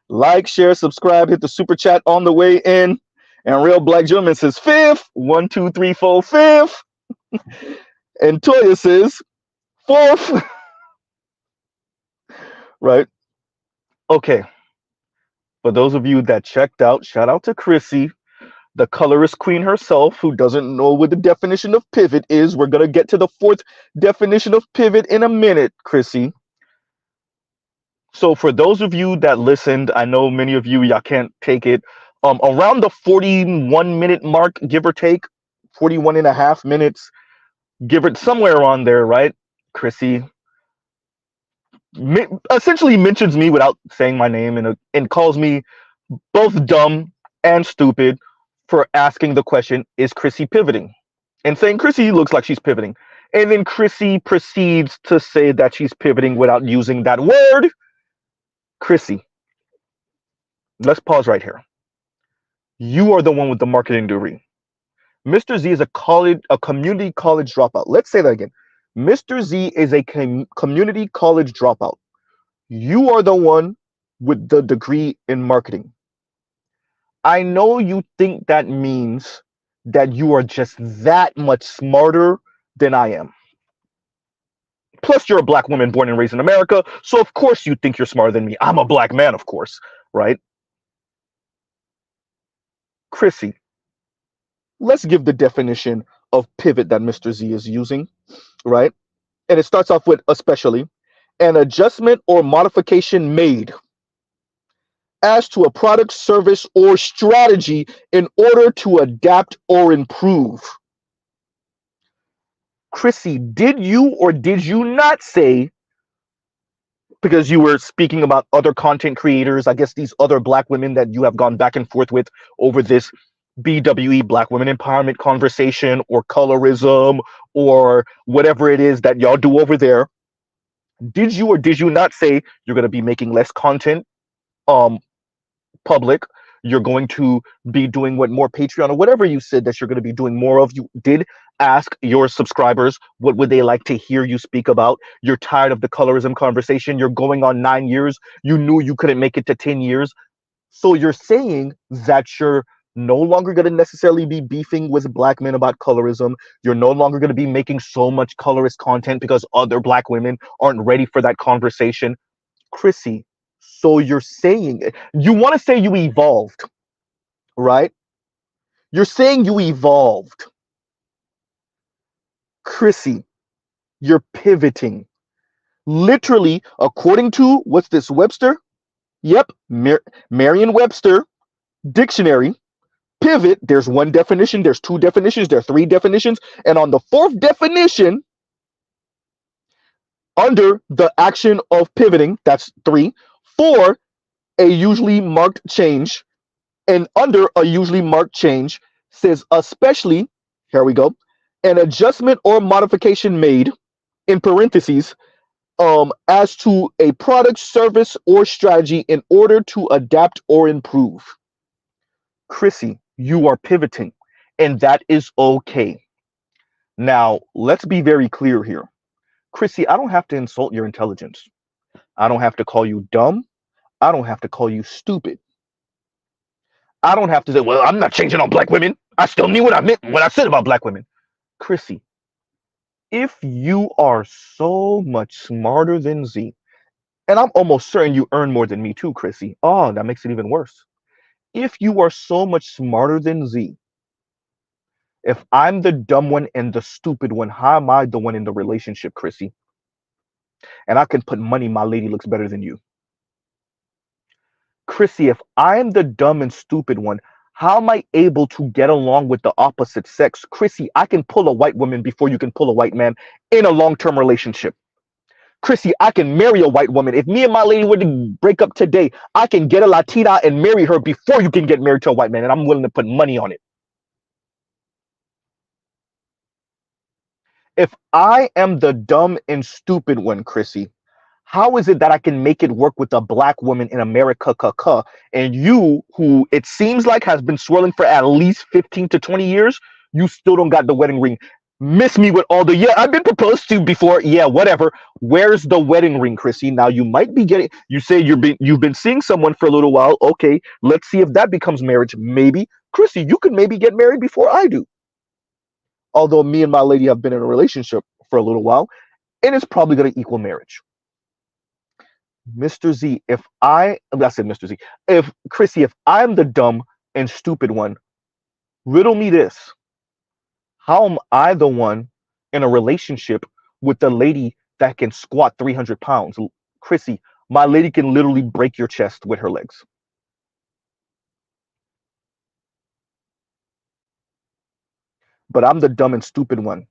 Like, share, subscribe, hit the super chat on the way in. And Real Black Gentleman says fifth. 1, 2, 3, 4, fifth. And Toya says fourth. Right? Okay. For those of you that checked out, shout out to Chrissy, the colorist queen herself, who doesn't know what the definition of pivot is. We're going to get to the fourth definition of pivot in a minute, Chrissy. So for those of you that listened, I know many of you, y'all can't take it. Around the 41-minute mark, give or take, 41 and a half minutes, give it somewhere on there, right? Chrissy essentially mentions me without saying my name and calls me both dumb and stupid for asking the question, is Chrissy pivoting? And saying Chrissy looks like she's pivoting. And then Chrissy proceeds to say that she's pivoting without using that word. Chrissy, let's pause right here. You are the one with the marketing degree. Mr. Z is a community college dropout. Let's say that again. Mr. Z is a community college dropout. You are the one with the degree in marketing. I know you think that means that you are just that much smarter than I am. Plus, you're a black woman born and raised in America, so of course you think you're smarter than me. I'm a black man, of course, right? Chrissy, let's give the definition of pivot that Mr. Z is using, right? And it starts off with especially an adjustment or modification made as to a product, service, or strategy in order to adapt or improve. Chrissy, did you or did you not say, because you were speaking about other content creators, I guess these other black women that you have gone back and forth with over this BWE, Black Women Empowerment conversation, or colorism, or whatever it is that y'all do over there, did you or did you not say you're going to be making less content public? You're going to be doing more Patreon or whatever you said that you're going to be doing more of. You did ask your subscribers what would they like to hear you speak about. You're tired of the colorism conversation. You're going on 9 years. You knew you couldn't make it to 10 years. So you're saying that you're no longer going to necessarily be beefing with black men about colorism. You're no longer going to be making so much colorist content because other black women aren't ready for that conversation. Chrissy, so you're saying, you want to say you evolved, right? You're saying you evolved. Chrissy, you're pivoting. Literally, according to, what's this, Webster? Yep, Merriam-Webster dictionary. Pivot, there's one definition, there's two definitions, there are three definitions, and on the fourth definition, under the action of pivoting, that's 3. 4, a usually marked change, and under a usually marked change says especially, here we go, an adjustment or modification made, in parentheses, as to a product, service, or strategy in order to adapt or improve. Chrissy, you are pivoting, and that is okay. Now, let's be very clear here. Chrissy, I don't have to insult your intelligence. I don't have to call you dumb. I don't have to call you stupid. I don't have to say, well, I'm not changing on black women. I still knew what I meant when I said about black women. Chrissy, if you are so much smarter than Z, and I'm almost certain you earn more than me too, Chrissy. Oh, that makes it even worse. If you are so much smarter than Z, if I'm the dumb one and the stupid one, how am I the one in the relationship, Chrissy? And I can put money my lady looks better than you. Chrissy, if I'm the dumb and stupid one, how am I able to get along with the opposite sex? Chrissy, I can pull a white woman before you can pull a white man in a long-term relationship. Chrissy, I can marry a white woman. If me and my lady were to break up today, I can get a Latina and marry her before you can get married to a white man, and I'm willing to put money on it. If I am the dumb and stupid one, Chrissy, how is it that I can make it work with a black woman in America, and you, who it seems like has been swirling for at least 15 to 20 years, you still don't got the wedding ring? Miss me with all the yeah, I've been proposed to before. Yeah, whatever. Where's the wedding ring, Chrissy? Now you might be getting. You say you've been seeing someone for a little while. Okay, let's see if that becomes marriage. Maybe, Chrissy, you could maybe get married before I do. Although me and my lady have been in a relationship for a little while, and it's probably going to equal marriage. Mr. Z, I said Mr. Z, if Chrissy, if I'm the dumb and stupid one, riddle me this. How am I the one in a relationship with the lady that can squat 300 pounds? Chrissy, my lady can literally break your chest with her legs. But I'm the dumb and stupid one.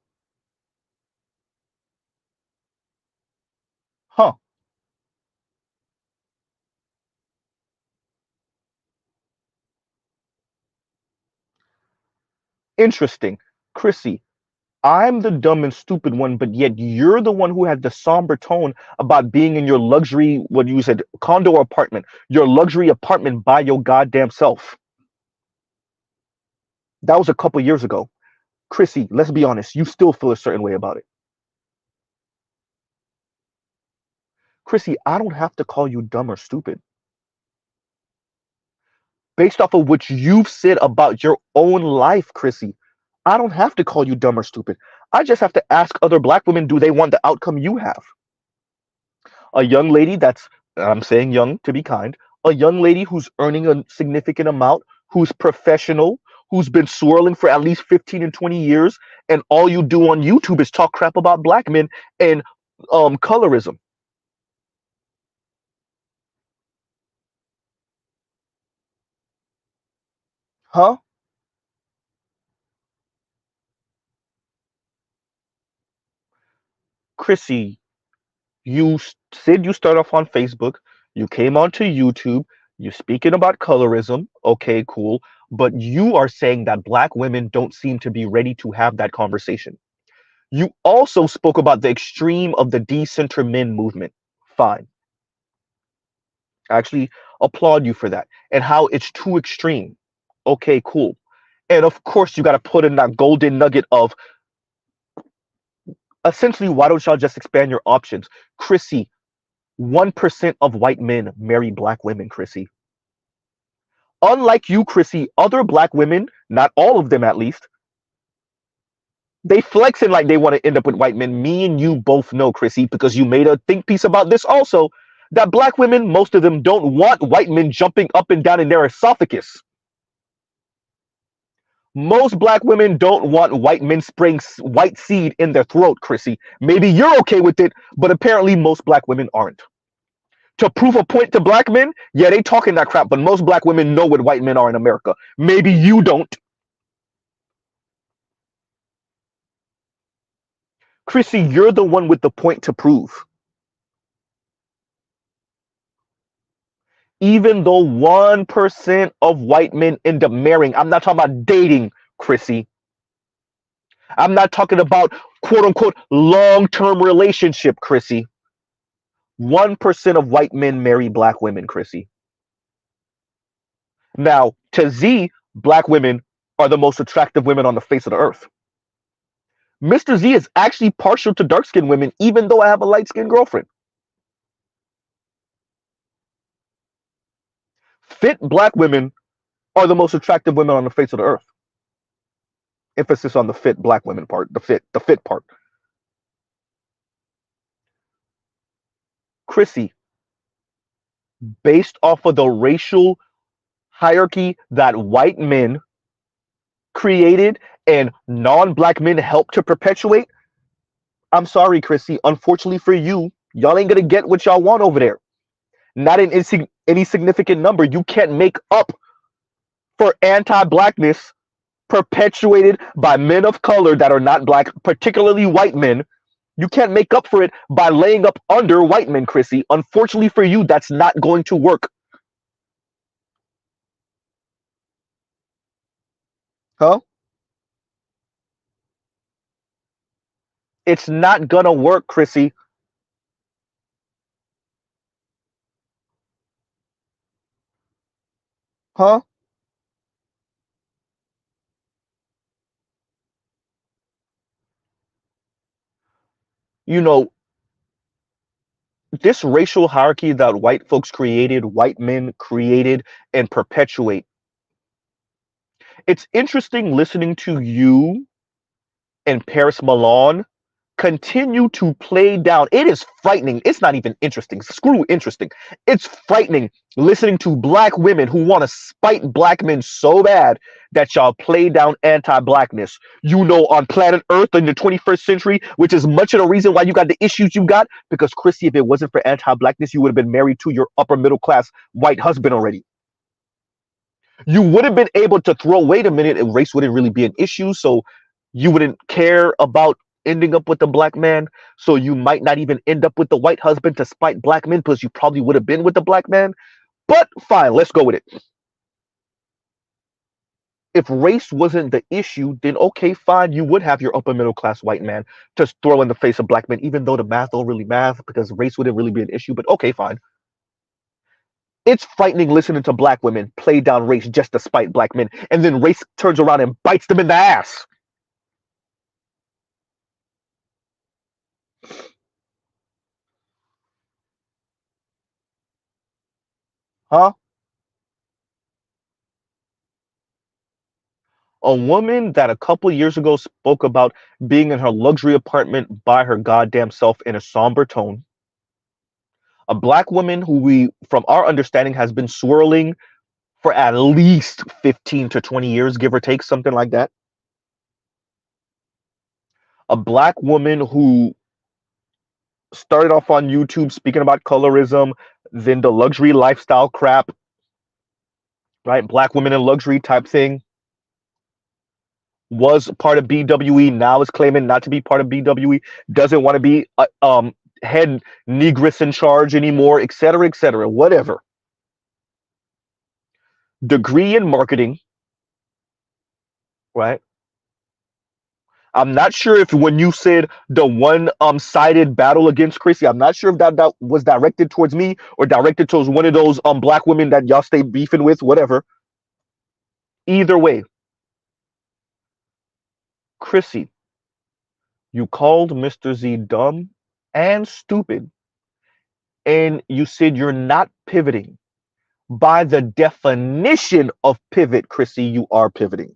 Huh. Interesting. Chrissy, I'm the dumb and stupid one, but yet you're the one who had the somber tone about being in your luxury, what you said, condo or apartment, your luxury apartment by your goddamn self. That was a couple years ago. Chrissy, let's be honest, you still feel a certain way about it. Chrissy, I don't have to call you dumb or stupid. Based off of what you've said about your own life, Chrissy, I don't have to call you dumb or stupid. I just have to ask other black women, do they want the outcome you have? A young lady that's, I'm saying young to be kind, a young lady who's earning a significant amount, who's professional, who's been swirling for at least 15 and 20 years, and all you do on YouTube is talk crap about black men and colorism. Huh? Chrissy, said you start off on Facebook, you came onto YouTube, you speaking about colorism. Okay, cool. But you are saying that black women don't seem to be ready to have that conversation. You also spoke about the extreme of the decenter men movement. Fine. I actually applaud you for that. And how it's too extreme. Okay, cool. And of course, you got to put in that golden nugget of essentially, why don't y'all just expand your options? Chrissy, 1% of white men marry black women, Chrissy. Unlike you, Chrissy, other black women, not all of them at least, they flexing like they want to end up with white men. Me and you both know, Chrissy, because you made a think piece about this also, that black women, most of them don't want white men jumping up and down in their esophagus. Most black women don't want white men spraying white seed in their throat, Chrissy. Maybe you're okay with it, but apparently most black women aren't. To prove a point to black men, yeah, they talking that crap, but most black women know what white men are in America. Maybe you don't. Chrissy, you're the one with the point to prove. Even though 1% of white men end up marrying, I'm not talking about dating, Chrissy. I'm not talking about quote unquote long term relationship, Chrissy. 1% of white men marry black women, Chrissy. Now, to Z, black women are the most attractive women on the face of the earth. Mr. Z is actually partial to dark skinned women, even though I have a light skinned girlfriend. Fit black women are the most attractive women on the face of the earth. Emphasis on the fit black women part, the fit part. Chrissy, based off of the racial hierarchy that white men created and non-black men helped to perpetuate, I'm sorry, Chrissy. Unfortunately for you, y'all ain't gonna get what y'all want over there. Not in any significant number. You can't make up for anti-blackness perpetuated by men of color that are not black, particularly white men. You can't make up for it by laying up under white men, Chrissy. Unfortunately for you, that's not going to work. Huh? It's not gonna work, Chrissy. Huh? You know, this racial hierarchy that white folks created, white men created and perpetuate. It's interesting listening to you and Paris Milan continue to play down. It is frightening. It's not even interesting. Screw interesting. It's frightening listening to black women who want to spite black men so bad that y'all play down anti-blackness. You know, on planet Earth in the 21st century, which is much of the reason why you got the issues you got, because Chrissy, if it wasn't for anti-blackness, you would have been married to your upper middle class white husband already. You would have been able to throw, wait a minute, and race wouldn't really be an issue, so you wouldn't care about ending up with a black man, so you might not even end up with the white husband to spite black men, because you probably would have been with the black man. But fine, let's go with it. If race wasn't the issue, then okay, fine, you would have your upper middle class white man to throw in the face of black men, even though the math don't really math, because race wouldn't really be an issue, but okay, fine. It's frightening listening to black women play down race just to spite black men, and then race turns around and bites them in the ass. Huh? A woman that a couple years ago spoke about being in her luxury apartment by her goddamn self in a somber tone. A black woman who we, from our understanding, has been swirling for at least 15 to 20 years, give or take, something like that. A black woman who started off on YouTube speaking about colorism, then the luxury lifestyle crap, right? Black women in luxury type thing. Was part of BWE, now is claiming not to be part of BWE, doesn't want to be head negress in charge anymore, etc., whatever. Degree in marketing, right? I'm not sure if when you said the one sided battle against Chrissy, I'm not sure if that was directed towards me or directed towards one of those black women that y'all stay beefing with, whatever. Either way, Chrissy, you called Mr. Z dumb and stupid, and you said you're not pivoting. By the definition of pivot, Chrissy, you are pivoting.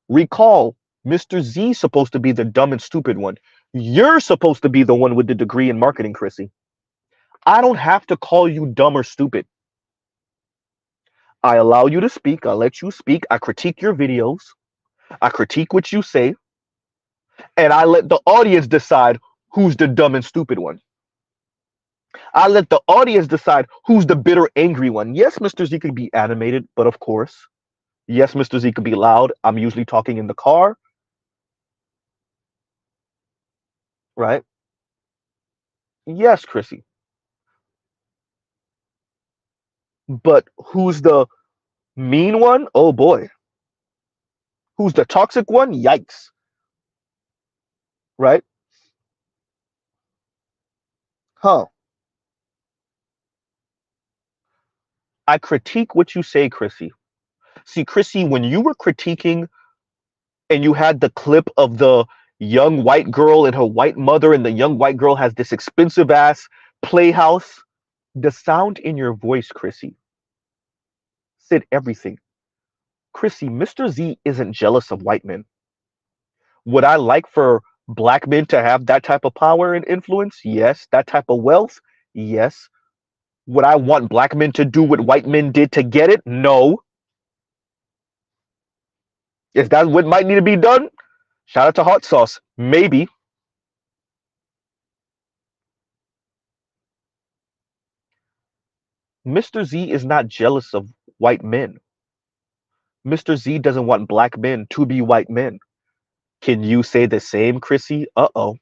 Recall, Mr. Z is supposed to be the dumb and stupid one. You're supposed to be the one with the degree in marketing, Chrissy. I don't have to call you dumb or stupid. I allow you to speak. I let you speak. I critique your videos. I critique what you say. And I let the audience decide who's the dumb and stupid one. I let the audience decide who's the bitter, angry one. Yes, Mr. Z could be animated, but of course. Yes, Mr. Z could be loud. I'm usually talking in the car. Right? Yes, Chrissy. But who's the mean one? Oh boy. Who's the toxic one? Yikes. Right? Huh. I critique what you say, Chrissy. See, Chrissy, when you were critiquing and you had the clip of the young white girl and her white mother, and the young white girl has this expensive ass playhouse, the sound in your voice, Chrissy, said everything. Chrissy, Mr. Z isn't jealous of white men. Would I like for black men to have that type of power and influence? Yes. That type of wealth? Yes. Would I want black men to do what white men did to get it? No. Is that what might need to be done? Shout out to Hot Sauce. Maybe. Mr. Z is not jealous of white men. Mr. Z doesn't want black men to be white men. Can you say the same, Chrissy? Uh-oh.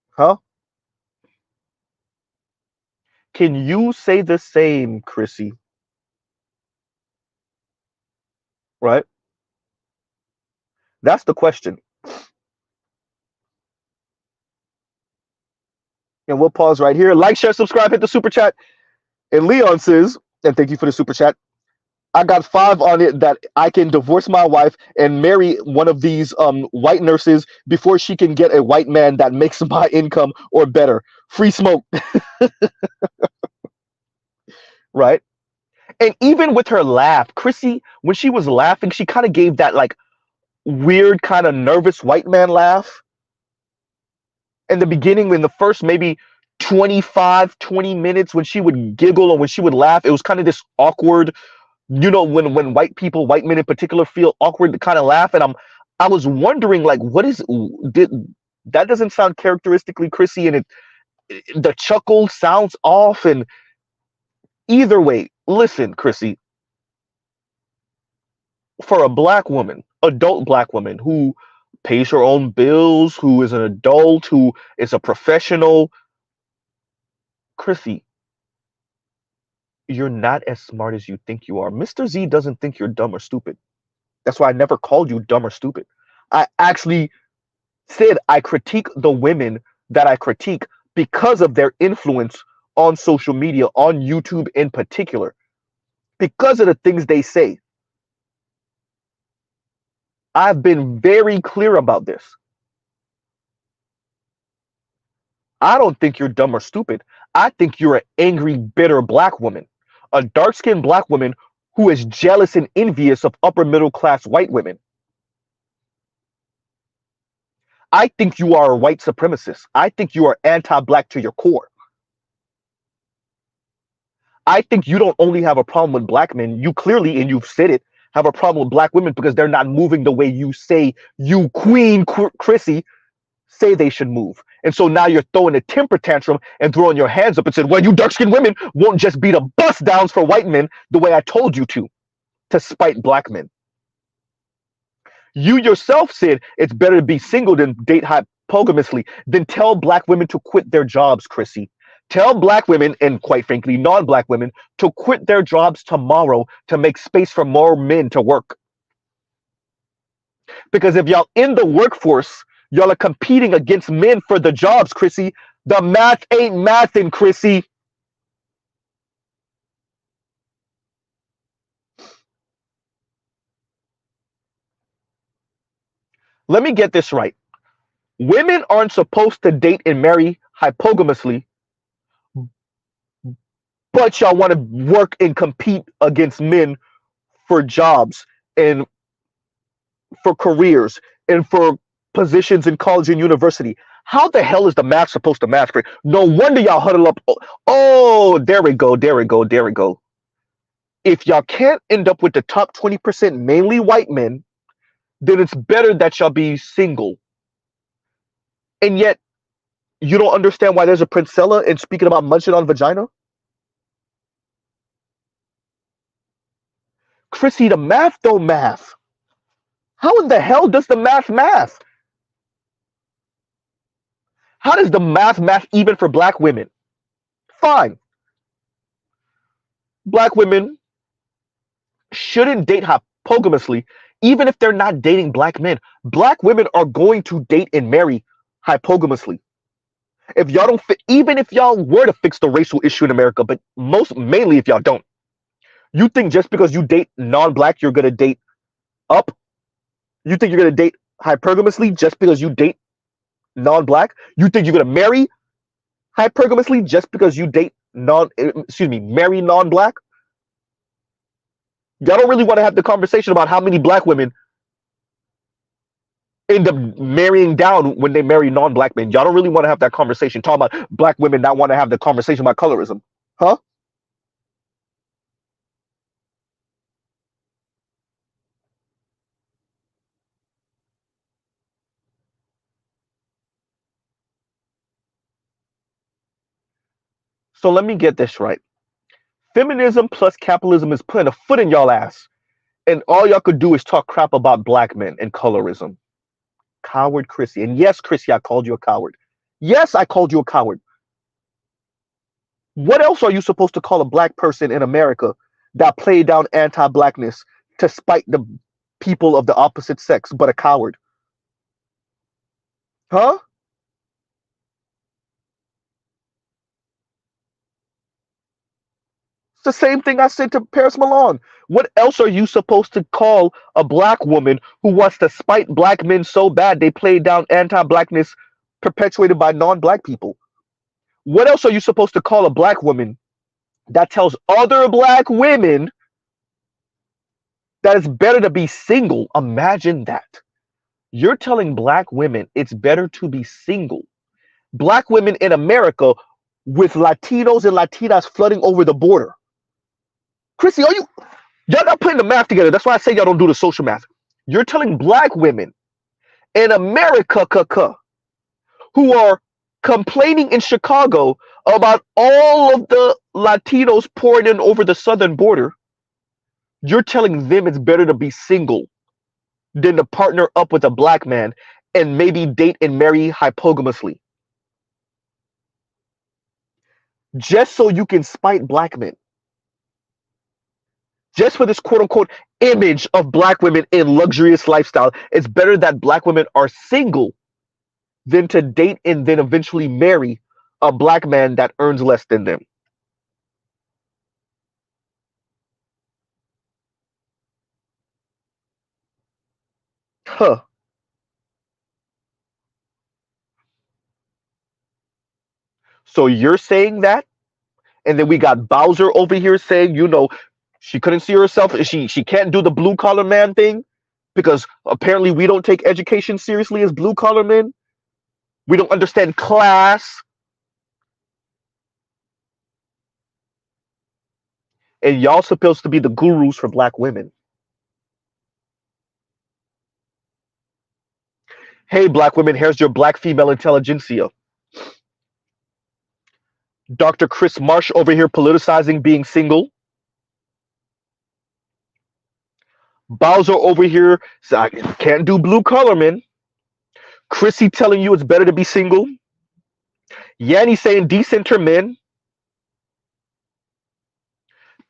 Huh? Can you say the same, Chrissy? Right? That's the question. And we'll pause right here. Like, share, subscribe, hit the super chat. And Leon says, and thank you for the super chat, I got 5 on it that I can divorce my wife and marry one of these white nurses before she can get a white man that makes my income or better. Free smoke, right? And even with her laugh, Chrissy, when she was laughing, she kind of gave that like weird kind of nervous white man laugh in the beginning, in the first maybe 25, 20 minutes when she would giggle or when she would laugh. It was kind of this awkward, when white people, white men in particular, feel awkward to kind of laugh. And I was wondering, like, did that doesn't sound characteristically Chrissy, and the chuckle sounds off. And either way, listen, Chrissy, for a black woman, adult black woman who pays her own bills, who is an adult, who is a professional, Chrissy, you're not as smart as you think you are. Mr. Z doesn't think you're dumb or stupid. That's why I never called you dumb or stupid. I actually said I critique the women that I critique because of their influence on social media, on YouTube in particular, because of the things they say. I've been very clear about this. I don't think you're dumb or stupid. I think you're an angry, bitter black woman, a dark skinned black woman who is jealous and envious of upper middle class white women. I think you are a white supremacist. I think you are anti black to your core. I think you don't only have a problem with black men, you clearly, and you've said it, have a problem with black women because they're not moving the way you say, you Queen Chrissy, say they should move. And so now you're throwing a temper tantrum and throwing your hands up and said, well, you dark skinned women won't just be the bust downs for white men the way I told you to spite black men. You yourself said it's better to be single than date hypogamously. Then tell black women to quit their jobs, Chrissy. Tell black women, and quite frankly, non-black women, to quit their jobs tomorrow to make space for more men to work. Because if y'all in the workforce, y'all are competing against men for the jobs, Chrissy. The math ain't mathing, Chrissy. Let me get this right. Women aren't supposed to date and marry hypogamously, but y'all want to work and compete against men for jobs and for careers and for positions in college and university. How the hell is the math supposed to match? No wonder y'all huddle up. Oh, there we go, there we go, there we go. If y'all can't end up with the top 20% mainly white men, then it's better that y'all be single. And yet, you don't understand why there's a Princella and speaking about munching on vagina? Chrissy, the math don't math. How in the hell does the math math? How does the math math even for black women? Fine. Black women shouldn't date hypogamously, even if they're not dating black men. Black women are going to date and marry hypogamously. If y'all don't fit, even if y'all were to fix the racial issue in America, but mainly if y'all don't, you think just because you date non-black, you're gonna date up? You think you're gonna date hypergamously just because you date non-black? You think you're gonna marry hypergamously just because you date marry non-black? Y'all don't really want to have the conversation about how many black women end up marrying down when they marry non-black men. Y'all don't really want to have that conversation. Talking about black women not want to have the conversation about colorism. Huh? So let me get this right. Feminism plus capitalism is putting a foot in y'all ass. And all y'all could do is talk crap about black men and colorism. Coward Chrissy. And yes, Chrissy, I called you a coward. Yes, I called you a coward. What else are you supposed to call a black person in America that played down anti-blackness to spite the people of the opposite sex but a coward? Huh? It's the same thing I said to Paris Milan. What else are you supposed to call a black woman who wants to spite black men so bad they play down anti-blackness perpetuated by non-black people? What else are you supposed to call a black woman that tells other black women that it's better to be single? Imagine that. You're telling black women it's better to be single. Black women in America with Latinos and Latinas flooding over the border. Chrissy, y'all not putting the math together. That's why I say y'all don't do the social math. You're telling black women in America who are complaining in Chicago about all of the Latinos pouring in over the southern border. You're telling them it's better to be single than to partner up with a black man and maybe date and marry hypogamously. Just so you can spite black men. Just for this quote-unquote image of black women in luxurious lifestyle, it's better that black women are single than to date and then eventually marry a black man that earns less than them. Huh. So you're saying that? And then we got Bowser over here saying, she couldn't see herself. She can't do the blue collar man thing because apparently we don't take education seriously as blue collar men. We don't understand class. And y'all supposed to be the gurus for black women. Hey, black women, here's your black female intelligentsia. Dr. Chris Marsh over here politicizing being single. Bowser over here says, I can't do blue collar men. Chrissy telling you it's better to be single. Yanni saying decenter men.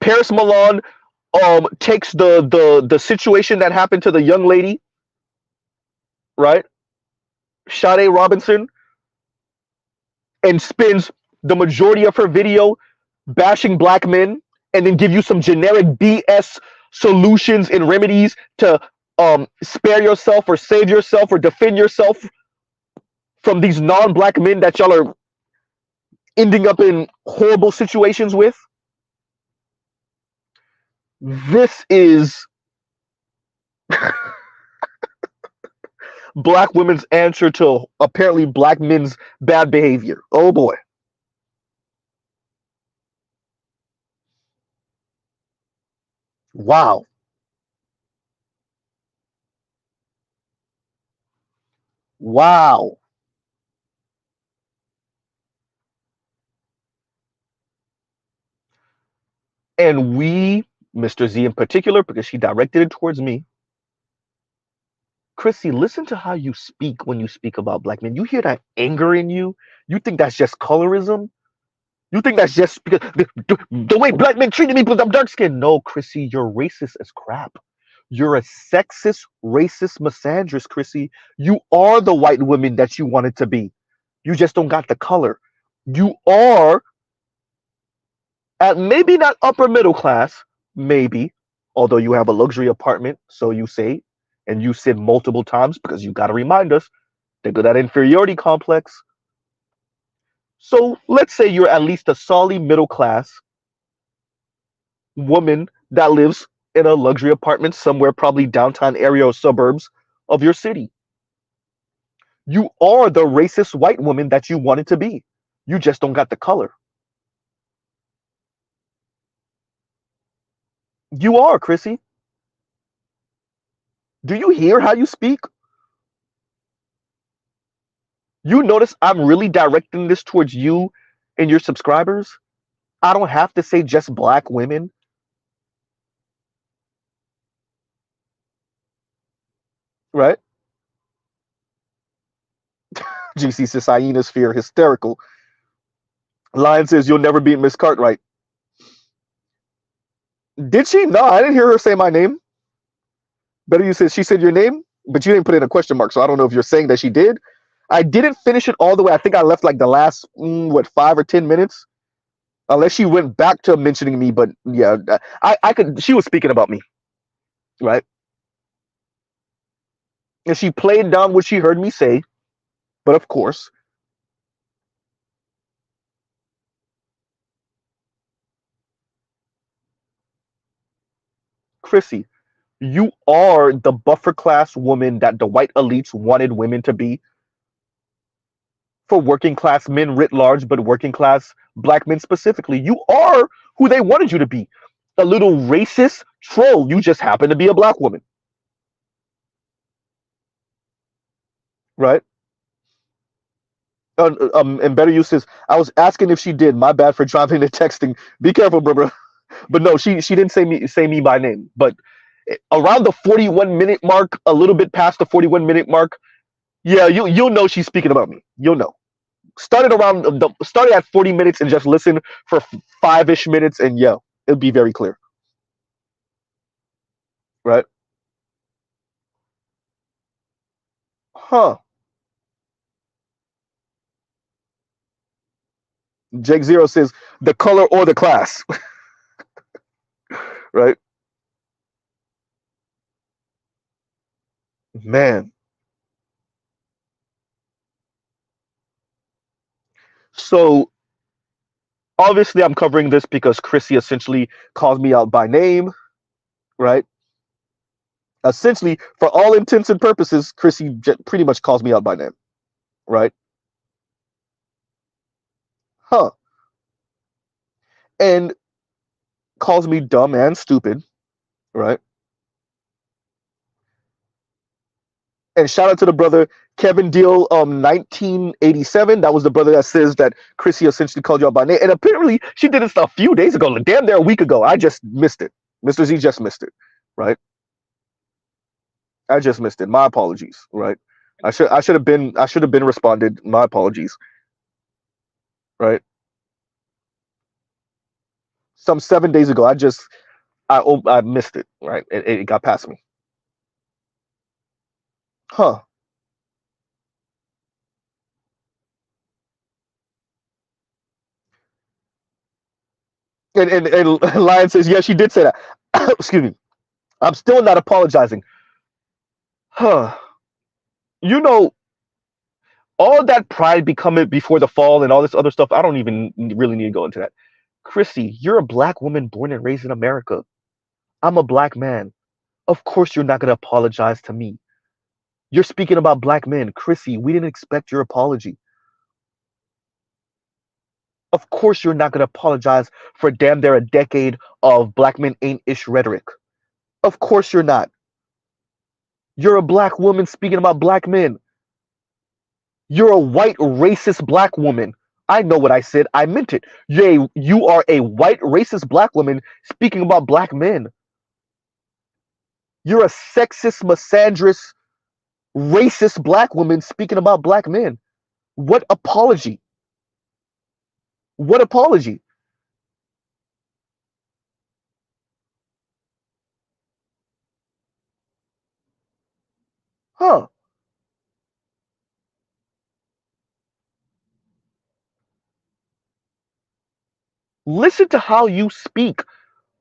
Paris Milan takes the situation that happened to the young lady, right? Sade Robinson, and spends the majority of her video bashing black men and then give you some generic BS solutions and remedies to spare yourself or save yourself or defend yourself from these non-black men that y'all are ending up in horrible situations with. This is black women's answer to apparently black men's bad behavior. Oh boy. Wow. Wow. And we, Mr. Z in particular, because she directed it towards me. Chrissy, listen to how you speak when you speak about black men. You hear that anger in you? You think that's just colorism? You think that's just because the way black men treated me because I'm dark skinned? No, Chrissy, you're racist as crap. You're a sexist, racist, misandrist, Chrissy. You are the white woman that you wanted to be. You just don't got the color. You are at maybe not upper middle class, maybe, although you have a luxury apartment, so you say, and you said multiple times because you got to remind us, they do that inferiority complex. So let's say you're at least a solid middle class woman that lives in a luxury apartment somewhere, probably downtown area or suburbs of your city. You are the racist white woman that you wanted to be. You just don't got the color. You are, Chrissy. Do you hear how you speak? You notice I'm really directing this towards you and your subscribers? I don't have to say just black women. Right? GC says hyenas fear hysterical. Lion says you'll never beat Miss Cartwright. Did she? No, I didn't hear her say my name. Better you said she said your name, but you didn't put in a question mark, so I don't know if you're saying that she did. I didn't finish it all the way. I think I left like the last 5 or 10 minutes. Unless she went back to mentioning me, but yeah, I could. She was speaking about me, right? And she played down what she heard me say. But of course, Chrissy, you are the buffer class woman that the white elites wanted women to be for working class men writ large, but working class black men specifically. You are who they wanted you to be. A little racist troll. You just happen to be a black woman, right? And better use is I was asking if she did. My bad for dropping the texting. Be careful, bro. But no, she didn't say me by name. But around the 41-minute mark, a little bit past the 41-minute mark, yeah, you'll know she's speaking about me. You'll know. Started at 40 minutes and just listen for 5-ish minutes, and yeah, it'll be very clear, right? Huh? Jake Zero says the color or the class, right? Man. So obviously, I'm covering this because Chrissy essentially calls me out by name, right? Essentially, for all intents and purposes, Chrissy pretty much calls me out by name, right? Huh? And calls me dumb and stupid, right? And shout out to the brother Kevin Deal, 1987. That was the brother that says that Chrissy essentially called you out by name. And apparently, she did this a few days ago, like damn near a week ago. I just missed it. Mr. Z just missed it, right? I just missed it. My apologies, right? I should have been responded. My apologies, right? Some 7 days ago, I missed it, right? It got past me, huh? And Lion says, yeah, she did say that. Excuse me. I'm still not apologizing, huh? You know, all that pride becoming before the fall and all this other stuff. I don't even really need to go into that. Chrissy, you're a black woman born and raised in America. I'm a black man. Of course, you're not going to apologize to me. You're speaking about black men. Chrissy, we didn't expect your apology. Of course, you're not going to apologize for damn near a decade of black men ain't ish rhetoric. Of course, you're not. You're a black woman speaking about black men. You're a white racist black woman. I know what I said. I meant it. You are a white racist black woman speaking about black men. You're a sexist, misandrous, racist black woman speaking about black men. What apology? What apology? Huh? Listen to how you speak,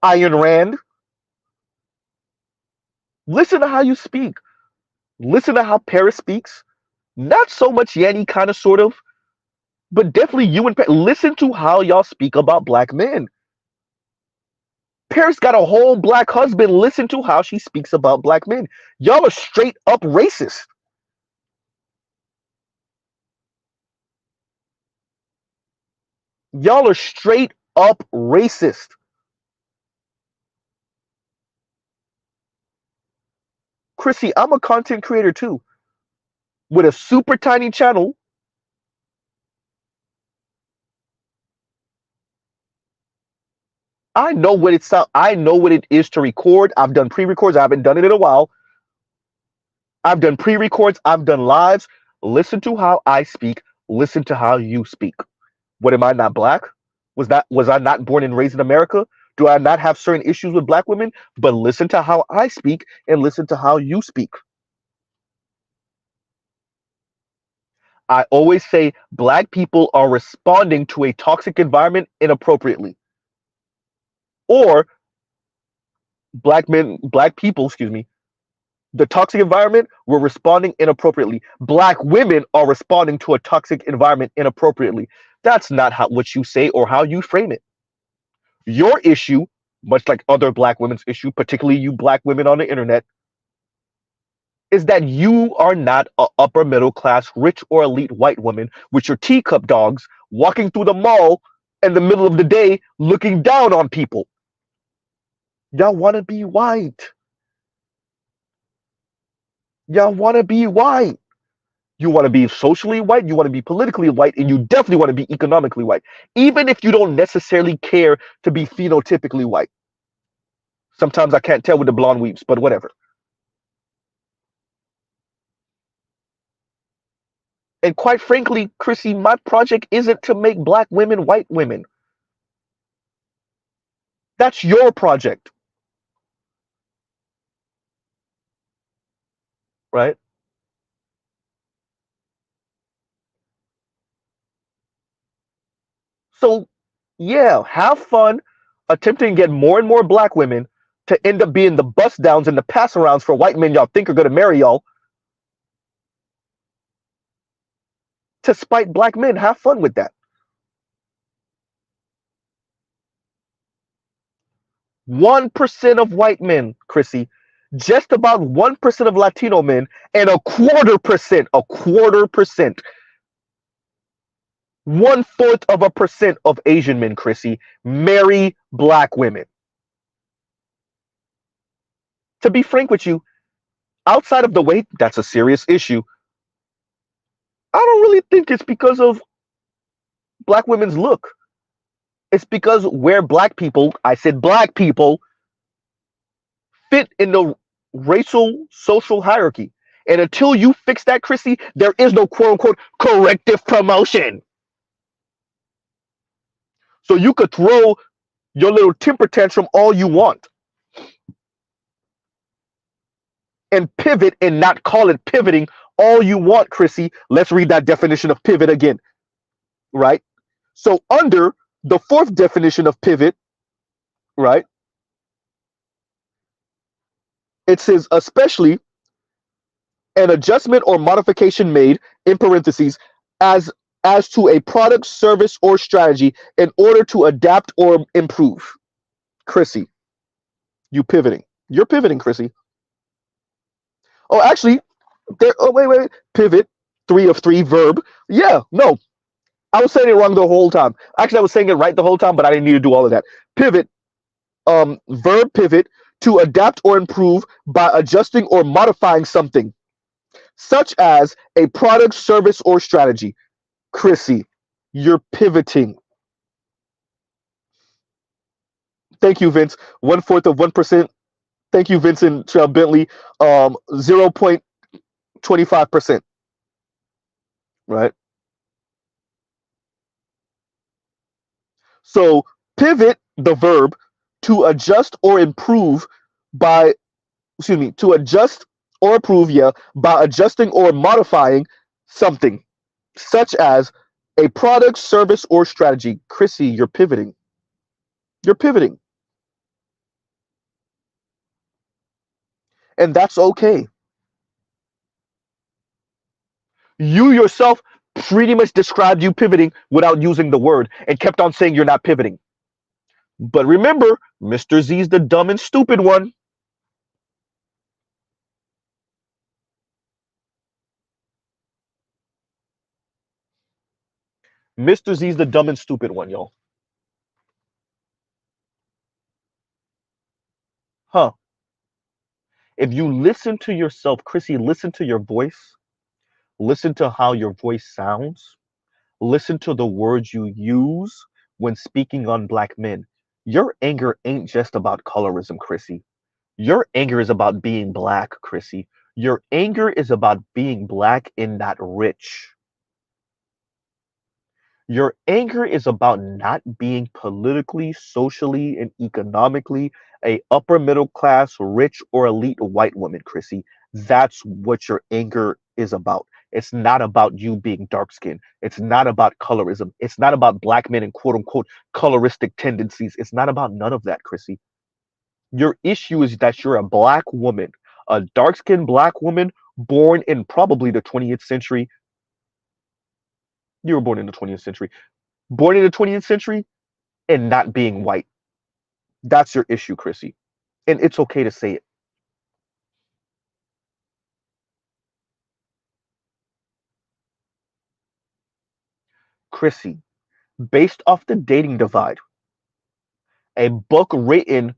Iron Rand. Listen to how you speak. Listen to how Paris speaks. Not so much Yanni, kind of, sort of, but definitely you and Paris. Listen to how y'all speak about black men. Paris got a whole black husband. Listen to how she speaks about black men. Y'all are straight up racist. Y'all are straight up racist. Chrissy, I'm a content creator too, with a super tiny channel. I know what it's. I know what it is to record. I've done pre-records. I haven't done it in a while. I've done pre-records. I've done lives. Listen to how I speak. Listen to how you speak. What, am I not black? Was I not born and raised in America? Do I not have certain issues with black women? But listen to how I speak and listen to how you speak. I always say black people are responding to a toxic environment inappropriately. Or black people, excuse me, the toxic environment, we're responding inappropriately. Black women are responding to a toxic environment inappropriately. That's not what you say or how you frame it. Your issue, much like other black women's issue, particularly you black women on the internet, is that you are not a upper middle class, rich or elite white woman with your teacup dogs walking through the mall in the middle of the day looking down on people. Y'all want to be white. Y'all want to be white. You want to be socially white, you want to be politically white, and you definitely want to be economically white, even if you don't necessarily care to be phenotypically white. Sometimes I can't tell with the blonde weaves, but whatever. And quite frankly, Chrissy, my project isn't to make black women white women. That's your project, right? So, yeah, have fun attempting to get more and more black women to end up being the bust downs and the pass arounds for white men y'all think are going to marry y'all to spite black men. Have fun with that. 1% of white men, Chrissy, just about 1% of Latino men, and a quarter percent, 1/4 of a percent of Asian men, Chrissy, marry black women. To be frank with you, outside of the weight, that's a serious issue. I don't really think it's because of black women's look. It's because where black people, I said black people, fit in the racial social hierarchy. And until you fix that, Chrissy, there is no quote unquote corrective promotion. So you could throw your little temper tantrum all you want and pivot and not call it pivoting all you want, Chrissy. Let's read that definition of pivot again, right? So under the fourth definition of pivot, right, it says especially an adjustment or modification made in parentheses as to a product, service, or strategy in order to adapt or improve. Chrissy, you pivoting. You're pivoting, Chrissy. Oh, actually, there. Oh, wait. Pivot, 3 of 3, verb. Yeah, no, I was saying it wrong the whole time. Actually, I was saying it right the whole time, but I didn't need to do all of that. Pivot, verb pivot, to adapt or improve by adjusting or modifying something, such as a product, service, or strategy. Chrissy, you're pivoting. Thank you, Vince. 1/4 of 1%. Thank you, Vincent Bentley. 0.25%. Right. So pivot, the verb, to adjust or improve by, excuse me, to adjust or improve, yeah, by adjusting or modifying something, such as a product, service, or strategy. Chrissy, you're pivoting. You're pivoting. And that's okay. You yourself pretty much described you pivoting without using the word and kept on saying you're not pivoting. But remember, Mr. Z's the dumb and stupid one. Mr. Z's the dumb and stupid one, y'all. Huh. If you listen to yourself, Chrissy, listen to your voice, listen to how your voice sounds, listen to the words you use when speaking on black men. Your anger ain't just about colorism, Chrissy. Your anger is about being black, Chrissy. Your anger is about being black and not rich. Your anger is about not being politically, socially, and economically a upper middle class, rich, or elite white woman, Chrissy. That's what your anger is about. It's not about you being dark skinned. It's not about colorism. It's not about black men and quote unquote coloristic tendencies. It's not about none of that, Chrissy. Your issue is that you're a black woman, a dark skinned black woman born in probably the 20th century. You were born in the 20th century. Born in the 20th century and not being white. That's your issue, Chrissy. And it's okay to say it. Chrissy, based off the dating divide, a book written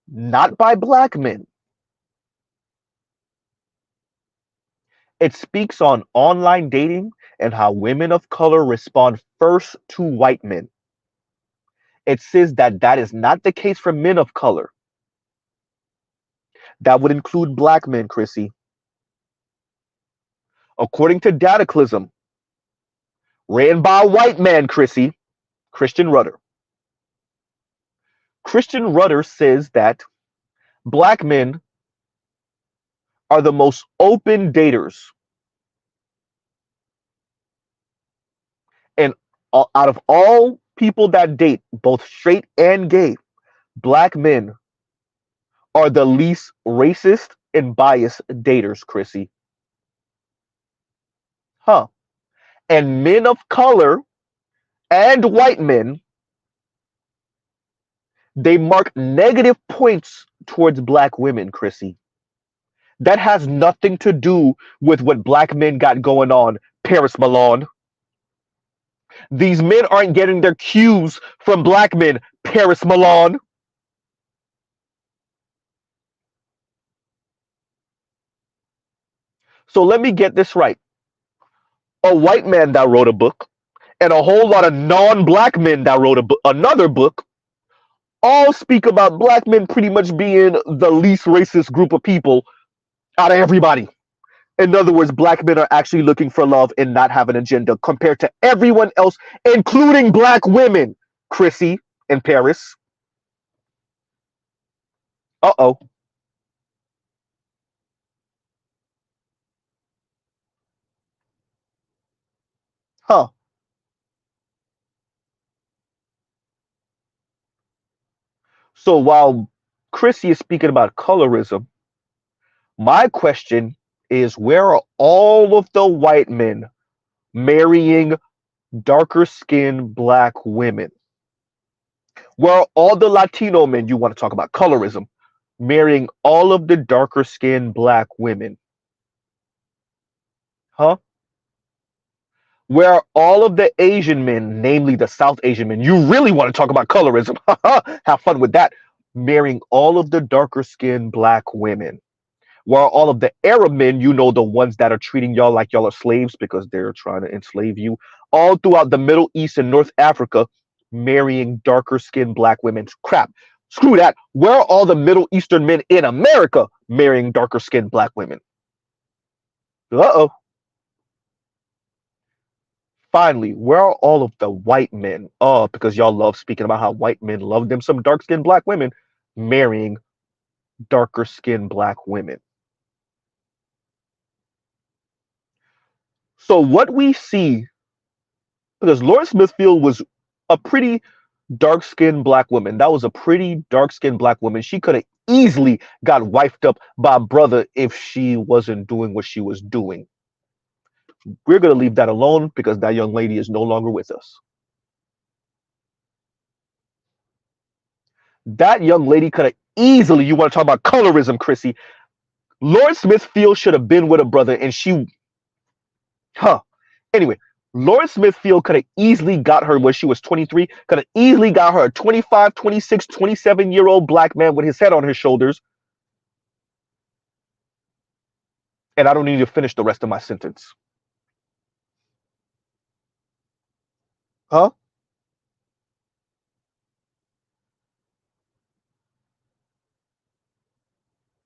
not by black men, it speaks on online dating and how women of color respond first to white men. It says that that is not the case for men of color. That would include black men, Chrissy. According to Dataclysm, written by a white man, Chrissy, Christian Rudder. Christian Rudder says that black men are the most open daters. And out of all people that date, both straight and gay, black men are the least racist and biased daters, Chrissy. Huh. And men of color and white men, they mark negative points towards black women, Chrissy. That has nothing to do with what black men got going on, Paris Milan. These men aren't getting their cues from black men, Paris Milan. So let me get this right. A white man that wrote a book and a whole lot of non-black men that wrote another book all speak about black men pretty much being the least racist group of people out of everybody. In other words, black men are actually looking for love and not have an agenda compared to everyone else, including black women, Chrissy and Paris. Uh-oh. Huh. So while Chrissy is speaking about colorism, my question is, where are all of the white men marrying darker skinned black women? Where are all the Latino men, you want to talk about colorism, marrying all of the darker skinned black women? Huh? Where are all of the Asian men, namely the South Asian men? You really want to talk about colorism? Have fun with that. Marrying all of the darker skinned black women. Where are all of the Arab men, you know, the ones that are treating y'all like y'all are slaves because they're trying to enslave you, all throughout the Middle East and North Africa, marrying darker skinned black women? Crap. Screw that. Where are all the Middle Eastern men in America marrying darker skinned black women? Uh-oh. Finally, where are all of the white men? Oh, because y'all love speaking about how white men love them some dark skinned black women marrying darker skinned black women. So what we see, because Lauren Smithfield was a pretty dark-skinned black woman. That was a pretty dark-skinned black woman. She could have easily got wifed up by a brother if she wasn't doing what she was doing. We're going to leave that alone because that young lady is no longer with us. That young lady could have easily, you want to talk about colorism, Chrissy. Lauren Smithfield should have been with a brother and she, Anyway, Lauren Smithfield could have easily got her when she was 23, could have easily got her a 25, 26, 27-year-old black man with his head on his shoulders. And I don't need to finish the rest of my sentence. Huh?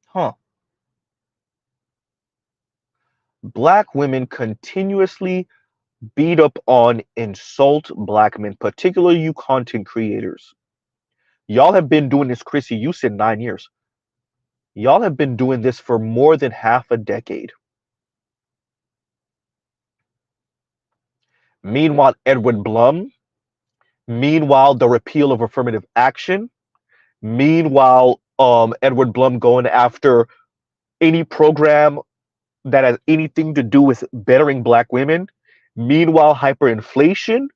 Huh. Black women continuously beat up on, insult black men, particularly you content creators. Y'all have been doing this, Chrissy. You said 9 years. Y'all have been doing this for more than half a decade. Meanwhile, Edward Blum. Meanwhile, the repeal of affirmative action. Meanwhile, Edward Blum going after any program that has anything to do with bettering black women. Meanwhile, hyperinflation.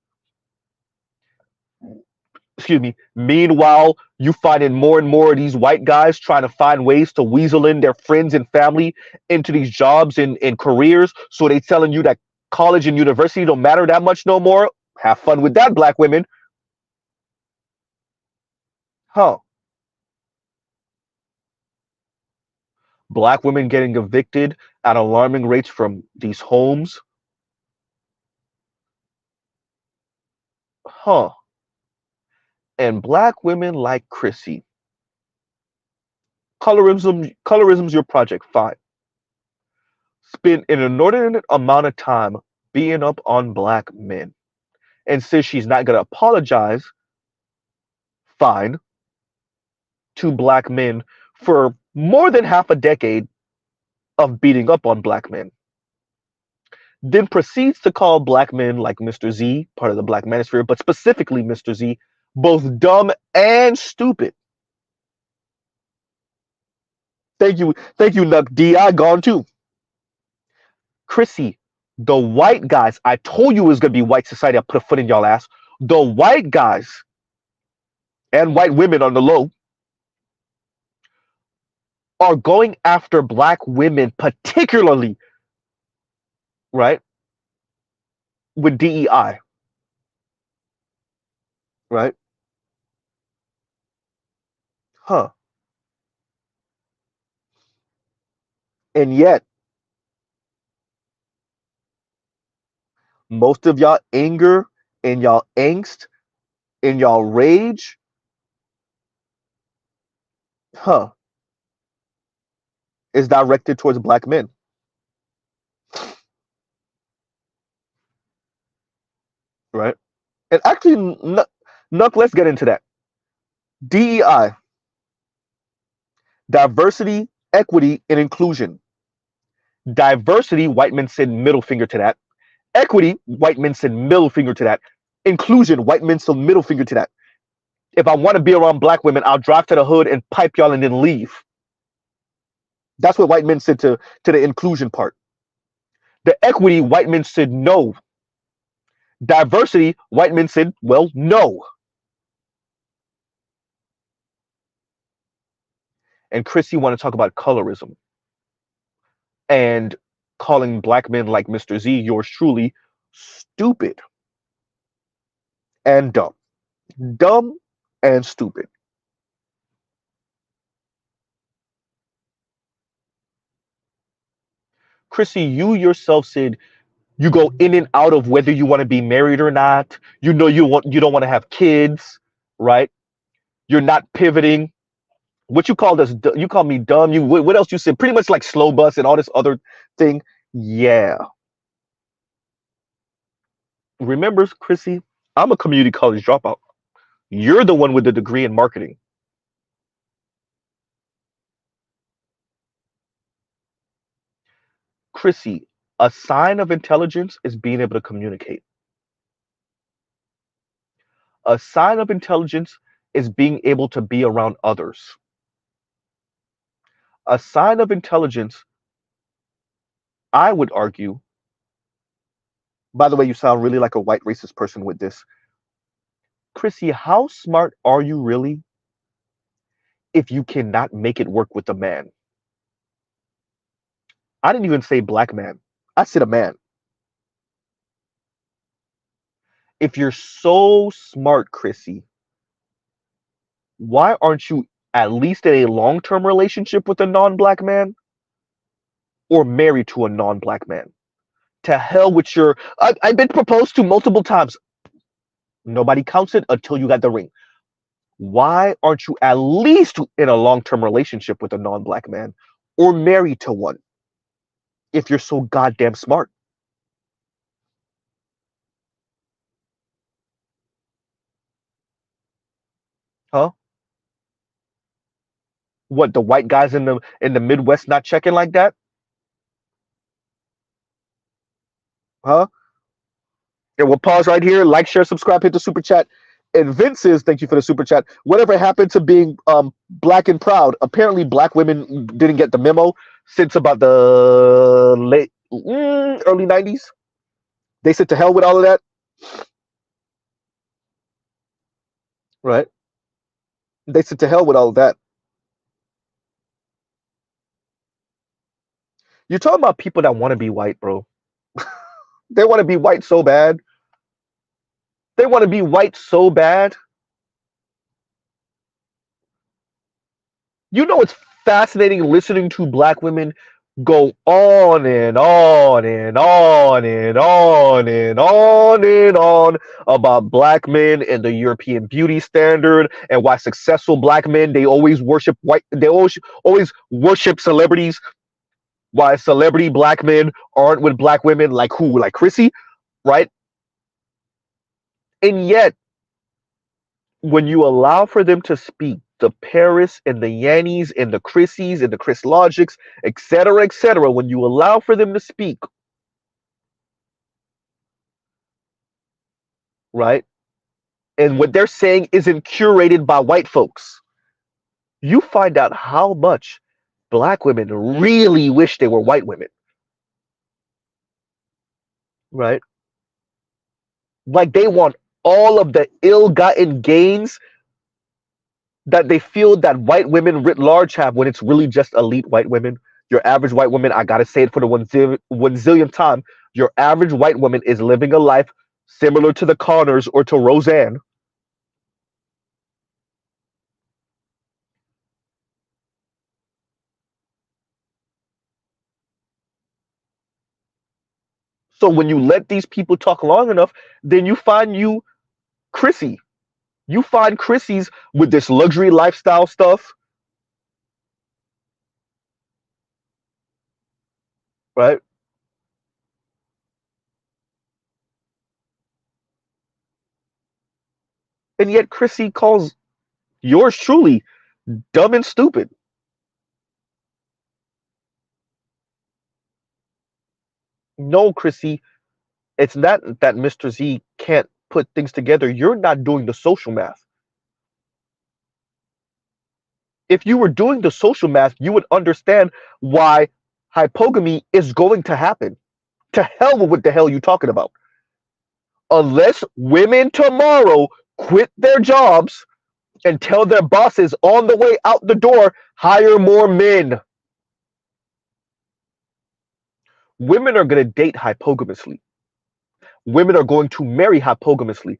Excuse me. Meanwhile, you finding more and more of these white guys trying to find ways to weasel in their friends and family into these jobs and careers. So they telling you that college and university don't matter that much no more. Have fun with that, black women. Huh. Black women getting evicted at alarming rates from these homes. Huh. And black women like Chrissy. Colorism's your project, fine. Spend an inordinate amount of time beating up on black men. And says she's not gonna apologize, fine, to black men for more than half a decade of beating up on black men. Then proceeds to call black men like Mr. Z, part of the Black Manosphere, but specifically Mr. Z, both dumb and stupid. Thank you, Nuck D. I gone too. Chrissy, the white guys, I told you it was gonna be white society. I put a foot in y'all ass. The white guys and white women on the low are going after black women, particularly, right, with DEI, right? Huh. And yet, most of y'all anger and y'all angst and y'all rage, huh, is directed towards black men. Right? And actually, Nuck, let's get into that. DEI, diversity, equity, and inclusion. Diversity, white men said middle finger to that. Equity, white men said middle finger to that. Inclusion, white men said middle finger to that. If I want to be around black women, I'll drive to the hood and pipe y'all and then leave. That's what white men said to the inclusion part. The equity, white men said no. Diversity, white men said, well, no. And Chrissy want to talk about colorism and calling black men like Mr. Z, yours truly, stupid and dumb. Dumb and stupid. Chrissy, you yourself said you go in and out of whether you want to be married or not. You know you don't want to have kids, right? You're not pivoting. What you called us, you called me dumb. What else you said? Pretty much like slow bus and all this other thing. Yeah. Remember, Chrissy, I'm a community college dropout. You're the one with the degree in marketing. Chrissy, a sign of intelligence is being able to communicate. A sign of intelligence is being able to be around others. A sign of intelligence, I would argue, by the way, you sound really like a white racist person with this. Chrissy, how smart are you really if you cannot make it work with a man? I didn't even say black man. I said a man. If you're so smart, Chrissy, why aren't you at least in a long-term relationship with a non-black man or married to a non-black man? To hell with your, I've been proposed to multiple times. Nobody counts it until you got the ring. Why aren't you at least in a long-term relationship with a non-black man or married to one if you're so goddamn smart? Huh? What, the white guys in the Midwest not checking like that? Huh? And we'll pause right here. Like, share, subscribe, hit the super chat. And Vince says, thank you for the super chat. Whatever happened to being black and proud? Apparently, black women didn't get the memo since about the late early 90s. They said to hell with all of that. Right? They said to hell with all of that. You're talking about people that want to be white, bro. They want to be white so bad. They want to be white so bad. You know, it's fascinating listening to black women go on and on and on and on and on and on about black men and the European beauty standard and why successful black men, they always worship white, they always worship celebrities. Why celebrity black men aren't with black women, like who? Like Chrissy, right? And yet, when you allow for them to speak, the Paris and the Yannies and the Chrissies and the Chris Logics, etc., when you allow for them to speak, right? And what they're saying isn't curated by white folks, you find out how much black women really wish they were white women, right? Like they want all of the ill-gotten gains that they feel that white women writ large have when it's really just elite white women. Your average white woman, I gotta say it for the one zillionth time, your average white woman is living a life similar to the Connors or to Roseanne. So when you let these people talk long enough, then you find you Chrissy. You find Chrissy's with this luxury lifestyle stuff, right? And yet Chrissy calls yours truly dumb and stupid. No, Chrissy, it's not that Mr. Z can't put things together. You're not doing the social math. If you were doing the social math, you would understand why hypogamy is going to happen. To hell with what the hell you talking about. Unless women tomorrow quit their jobs and tell their bosses on the way out the door, hire more men. Women are going to date hypogamously. Women are going to marry hypogamously.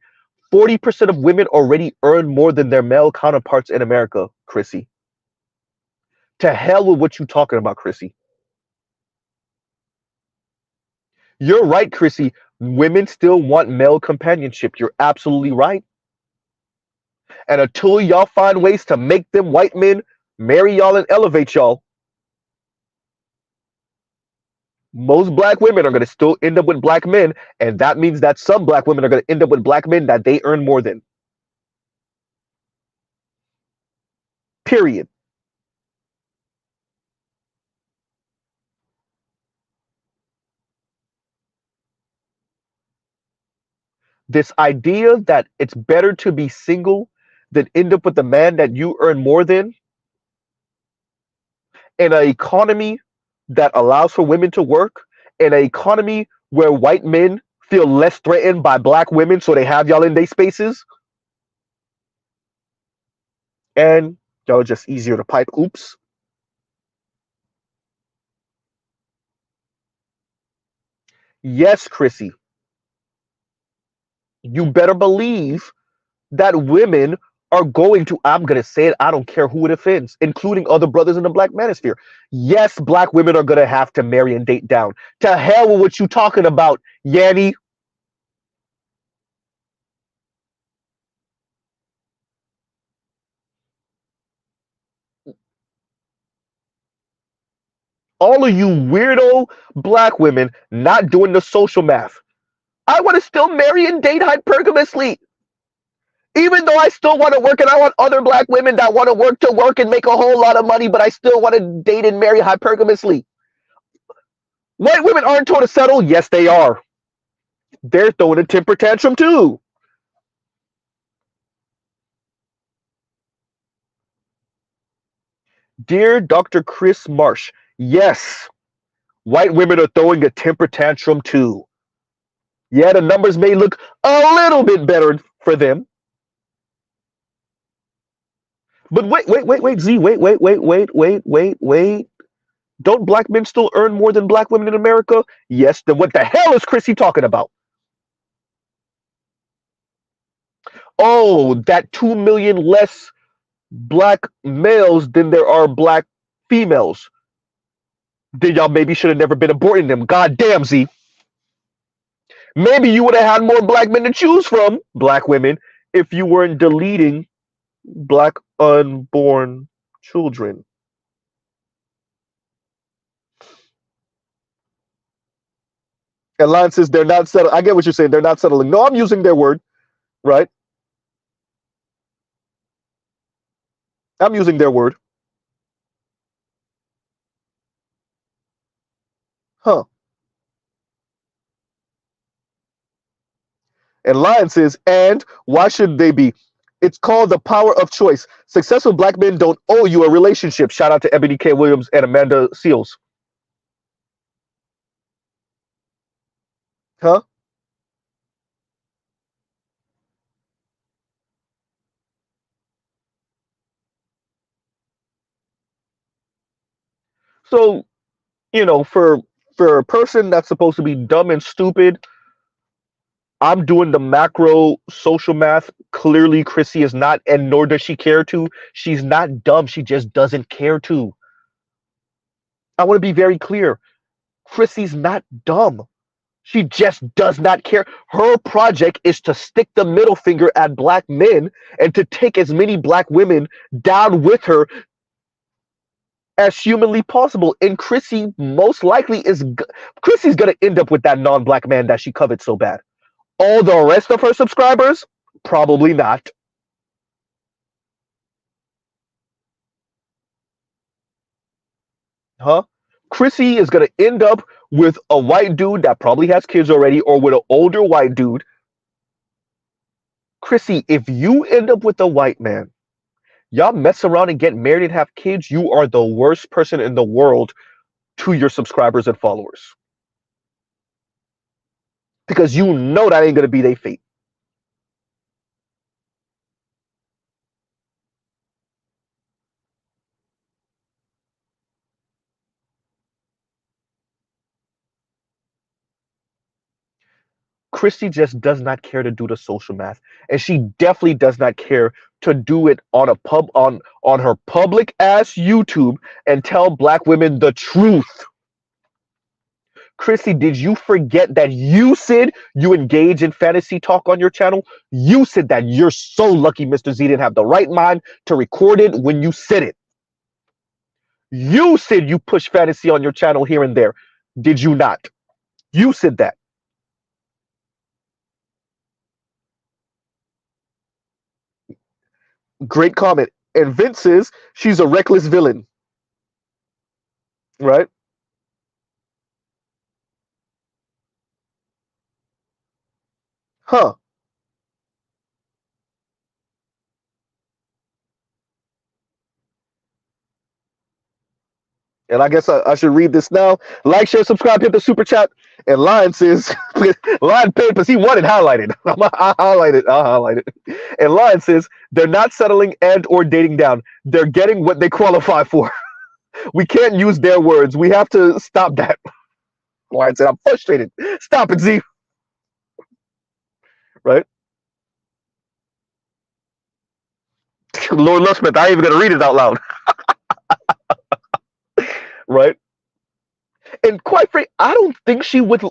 40% of women already earn more than their male counterparts in America, Chrissy. To hell with what you talking about, Chrissy. You're right, Chrissy. Women still want male companionship. You're absolutely right. And until y'all find ways to make them white men marry y'all and elevate y'all, most black women are going to still end up with black men. And that means that some black women are going to end up with black men that they earn more than. Period. This idea that it's better to be single than end up with a man that you earn more than in an economy that allows for women to work, in an economy where white men feel less threatened by black women, so they have y'all in their spaces, and y'all are just easier to pipe. Oops. Yes, Chrissy, you better believe that women are going to, I'm going to say it, I don't care who it offends, including other brothers in the black manosphere. Yes, black women are going to have to marry and date down. To hell with what you talking about, Yanni. All of you weirdo black women not doing the social math. I want to still marry and date hypergamously. Even though I still want to work and I want other black women that want to work and make a whole lot of money, but I still want to date and marry hypergamously. White women aren't told to settle. Yes, they are. They're throwing a temper tantrum too. Dear Dr. Chris Marsh, yes, white women are throwing a temper tantrum too. Yeah, the numbers may look a little bit better for them. But wait, Z, wait. Don't black men still earn more than black women in America? Yes, then what the hell is Chrissy talking about? Oh, that 2 million less black males than there are black females. Then y'all maybe should have never been aborting them. God damn, Z. Maybe you would have had more black men to choose from, black women, if you weren't deleting black unborn children. And Lion says they're not settling. I get what you're saying. They're not settling. No, I'm using their word, right? I'm using their word. Huh. And Lion says, and why should they be? It's called the power of choice. Successful black men don't owe you a relationship. Shout out to Ebony K. Williams and Amanda Seals. Huh? So, for a person that's supposed to be dumb and stupid, I'm doing the macro social math. Clearly, Chrissy is not, and nor does she care to. She's not dumb. She just doesn't care to. I want to be very clear. Chrissy's not dumb. She just does not care. Her project is to stick the middle finger at black men and to take as many black women down with her as humanly possible. And Chrissy most likely Chrissy's going to end up with that non-black man that she covets so bad. All the rest of her subscribers, probably not. Huh? Chrissy is going to end up with a white dude that probably has kids already, or with an older white dude. Chrissy, if you end up with a white man, y'all mess around and get married and have kids, you are the worst person in the world to your subscribers and followers. Because you know that ain't going to be their fate. Christy just does not care to do the social math, and she definitely does not care to do it on on her public ass YouTube and tell black women the truth. Chrissy, did you forget that you said you engage in fantasy talk on your channel? You said that. You're so lucky Mr. Z didn't have the right mind to record it when you said it. You said you push fantasy on your channel here and there. Did you not? You said that. Great comment. And Vince says she's a reckless villain. Right? Huh. And I guess I should read this now. Like, share, subscribe, hit the super chat. And Lion says, Lion papers, he wanted highlighted. I'll highlight it. And Lion says, they're not settling and or dating down. They're getting what they qualify for. We can't use their words. We have to stop that. Lion said, I'm frustrated. Stop it, Z. Right? Lord Lushmith, I ain't even going to read it out loud. Right? And quite frankly, I don't think she would.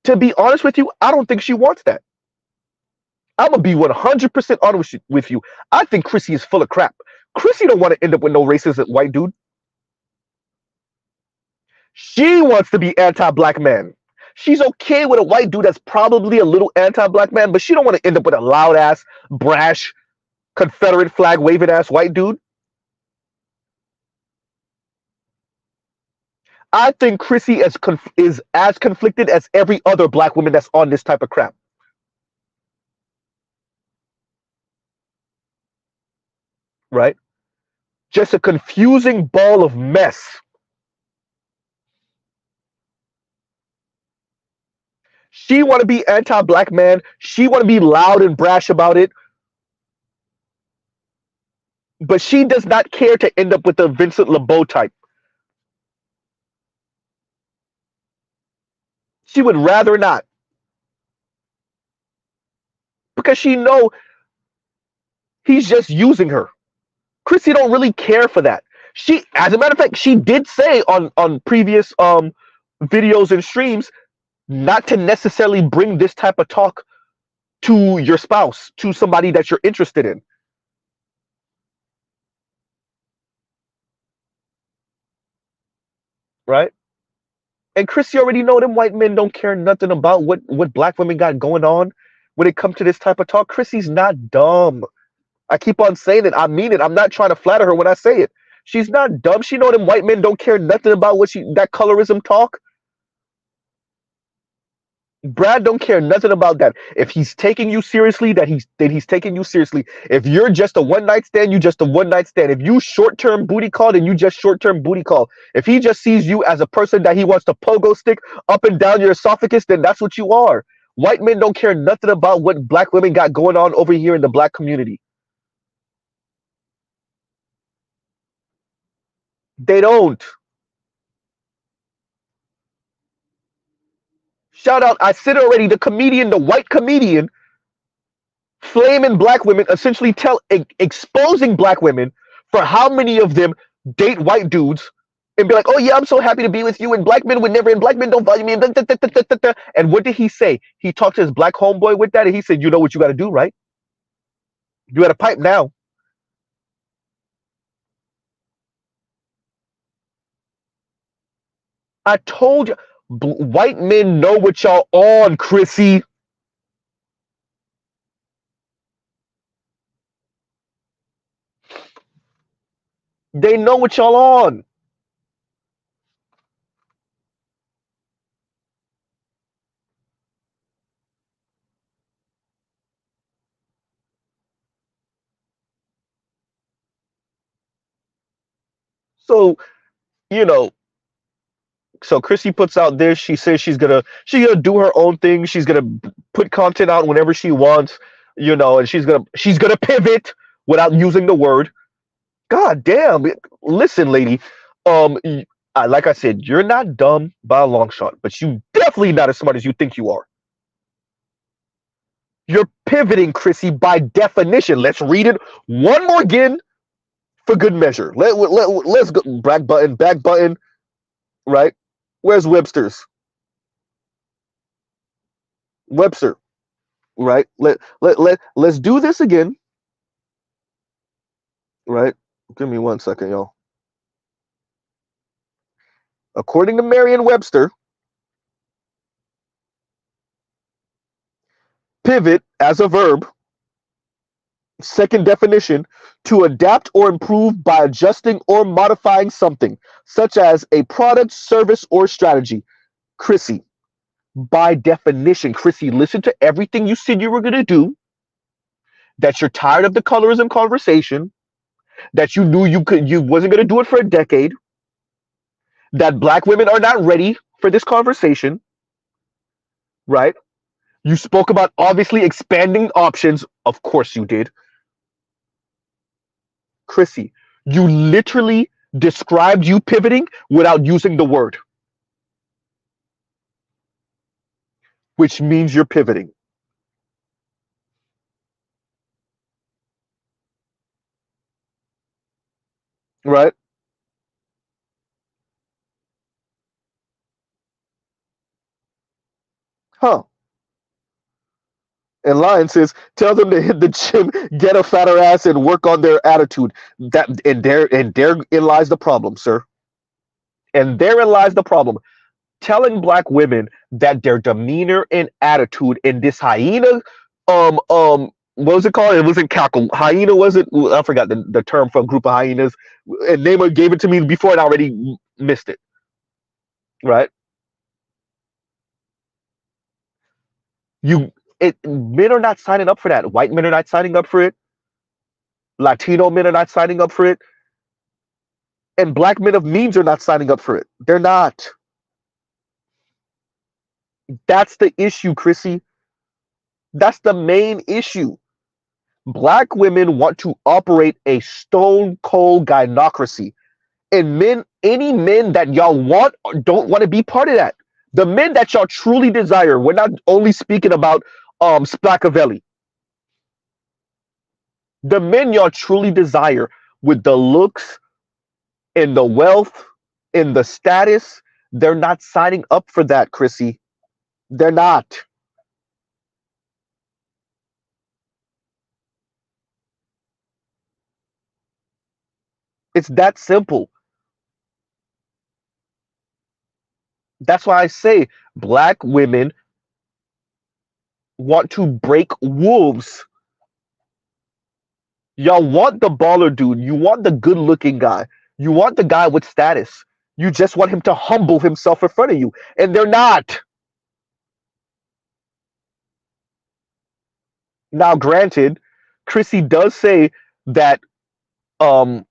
To be honest with you, I don't think she wants that. I'm gonna be 100% honest with you. I think Chrissy is full of crap. Chrissy don't want to end up with no racist white dude. She wants to be anti-black man. She's okay with a white dude that's probably a little anti-black man, but she don't want to end up with a loud ass, brash, Confederate flag waving ass white dude. I think Chrissy is as conflicted as every other black woman that's on this type of crap. Right? Just a confusing ball of mess. She want to be anti-black man. She want to be loud and brash about it, but she does not care to end up with the Vincent LeBeau type. She would rather not, because she know he's just using her. Chrissy don't really care for that. She, as a matter of fact, she did say on previous videos and streams not to necessarily bring this type of talk to your spouse, to somebody that you're interested in. Right? And Chrissy already know them white men don't care nothing about what black women got going on when it comes to this type of talk. Chrissy's not dumb. I keep on saying it. I mean it. I'm not trying to flatter her when I say it. She's not dumb. She know them white men don't care nothing about that colorism talk. Brad don't care nothing about that. If he's taking you seriously, he's taking you seriously. If you're just a one night stand, you just a one night stand. If you short term booty call, then you just short term booty call. If he just sees you as a person that he wants to pogo stick up and down your esophagus, then that's what you are. White men don't care nothing about what black women got going on over here in the black community. They don't. Shout out, I said already, the comedian, the white comedian, flaming black women, essentially exposing black women for how many of them date white dudes and be like, oh yeah, I'm so happy to be with you, and black men would never, and black men don't value me, and what did he say? He talked to his black homeboy with that, and he said, you know what you got to do, right? You got to pipe now. I told you, white men know what y'all on, Chrissy. They know what y'all on. So, you know, so Chrissy puts out this. She says she's gonna do her own thing. She's gonna put content out whenever she wants, and she's gonna pivot without using the word. God damn! Listen, lady. Like I said, you're not dumb by a long shot, but you definitely not as smart as you think you are. You're pivoting, Chrissy, by definition. Let's read it one more again for good measure. Let's go back button, right? Where's Webster, right? Let's do this again, right? Give me 1 second, y'all. According to Merriam-Webster, pivot as a verb, second definition, to adapt or improve by adjusting or modifying something, such as a product, service, or strategy. Chrissy, by definition, Chrissy, listen to everything you said you were going to do, that you're tired of the colorism conversation, that you knew you wasn't going to do it for a decade, that black women are not ready for this conversation, right? You spoke about obviously expanding options. Of course you did. Chrissy, you literally described you pivoting without using the word, which means you're pivoting. Right? Huh. And Lion says, tell them to hit the gym, get a fatter ass, and work on their attitude. Therein lies the problem, sir. And therein lies the problem. Telling black women that their demeanor and attitude in this hyena, what was it called? It wasn't cackle. Hyena, was it? I forgot the term for a group of hyenas. And Neymar gave it to me before and I already missed it. right? You Men are not signing up for that. White men are not signing up for it. Latino men are not signing up for it, and black men of means are not signing up for it. They're not. That's the issue, Chrissy. That's the main issue. Black women want to operate a stone cold gynocracy. And men, any men that y'all want don't want to be part of that. The men that y'all truly desire, we're not only speaking about Splacavelli. The men y'all truly desire with the looks and the wealth and the status, they're not signing up for that, Chrissy. They're not. It's that simple. That's why I say black women want to break wolves. Y'all want the baller dude. You want the good looking guy. You want the guy with status. You just want him to humble himself in front of you. And they're not. Now, granted, Chrissy does say that um,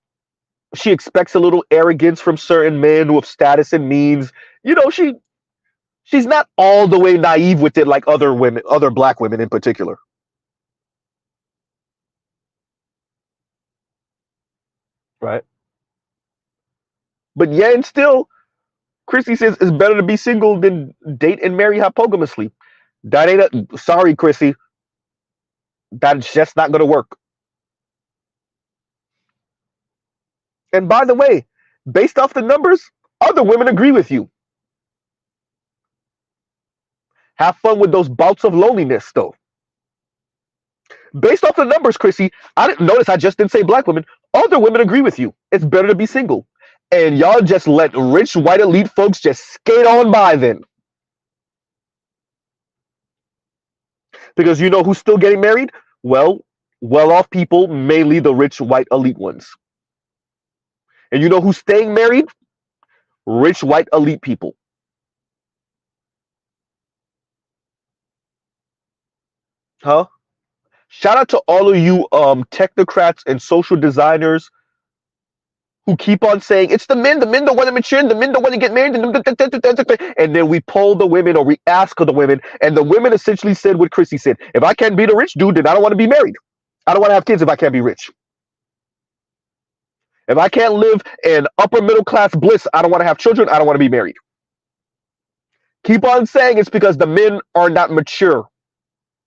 she expects a little arrogance from certain men with status and means. You know, she's not all the way naive with it like other women, other black women in particular. Right. But yeah, and still, Chrissy says it's better to be single than date and marry hypogamously. That ain't sorry, Chrissy. That's just not going to work. And by the way, based off the numbers, other women agree with you. Have fun with those bouts of loneliness, though. Based off the numbers, Chrissy, I didn't notice I just didn't say black women. Other women agree with you. It's better to be single. And y'all just let rich white elite folks just skate on by then. Because you know who's still getting married? Well off people, mainly the rich white elite ones. And you know who's staying married? Rich white elite people. Huh? Shout out to all of you technocrats and social designers who keep on saying it's the men don't want to mature, the men don't want to get married, and then we poll the women or we ask the women, and the women essentially said what Chrissy said: if I can't be the rich dude, then I don't want to be married. I don't want to have kids if I can't be rich. If I can't live in upper middle class bliss, I don't want to have children. I don't want to be married. Keep on saying it's because the men are not mature.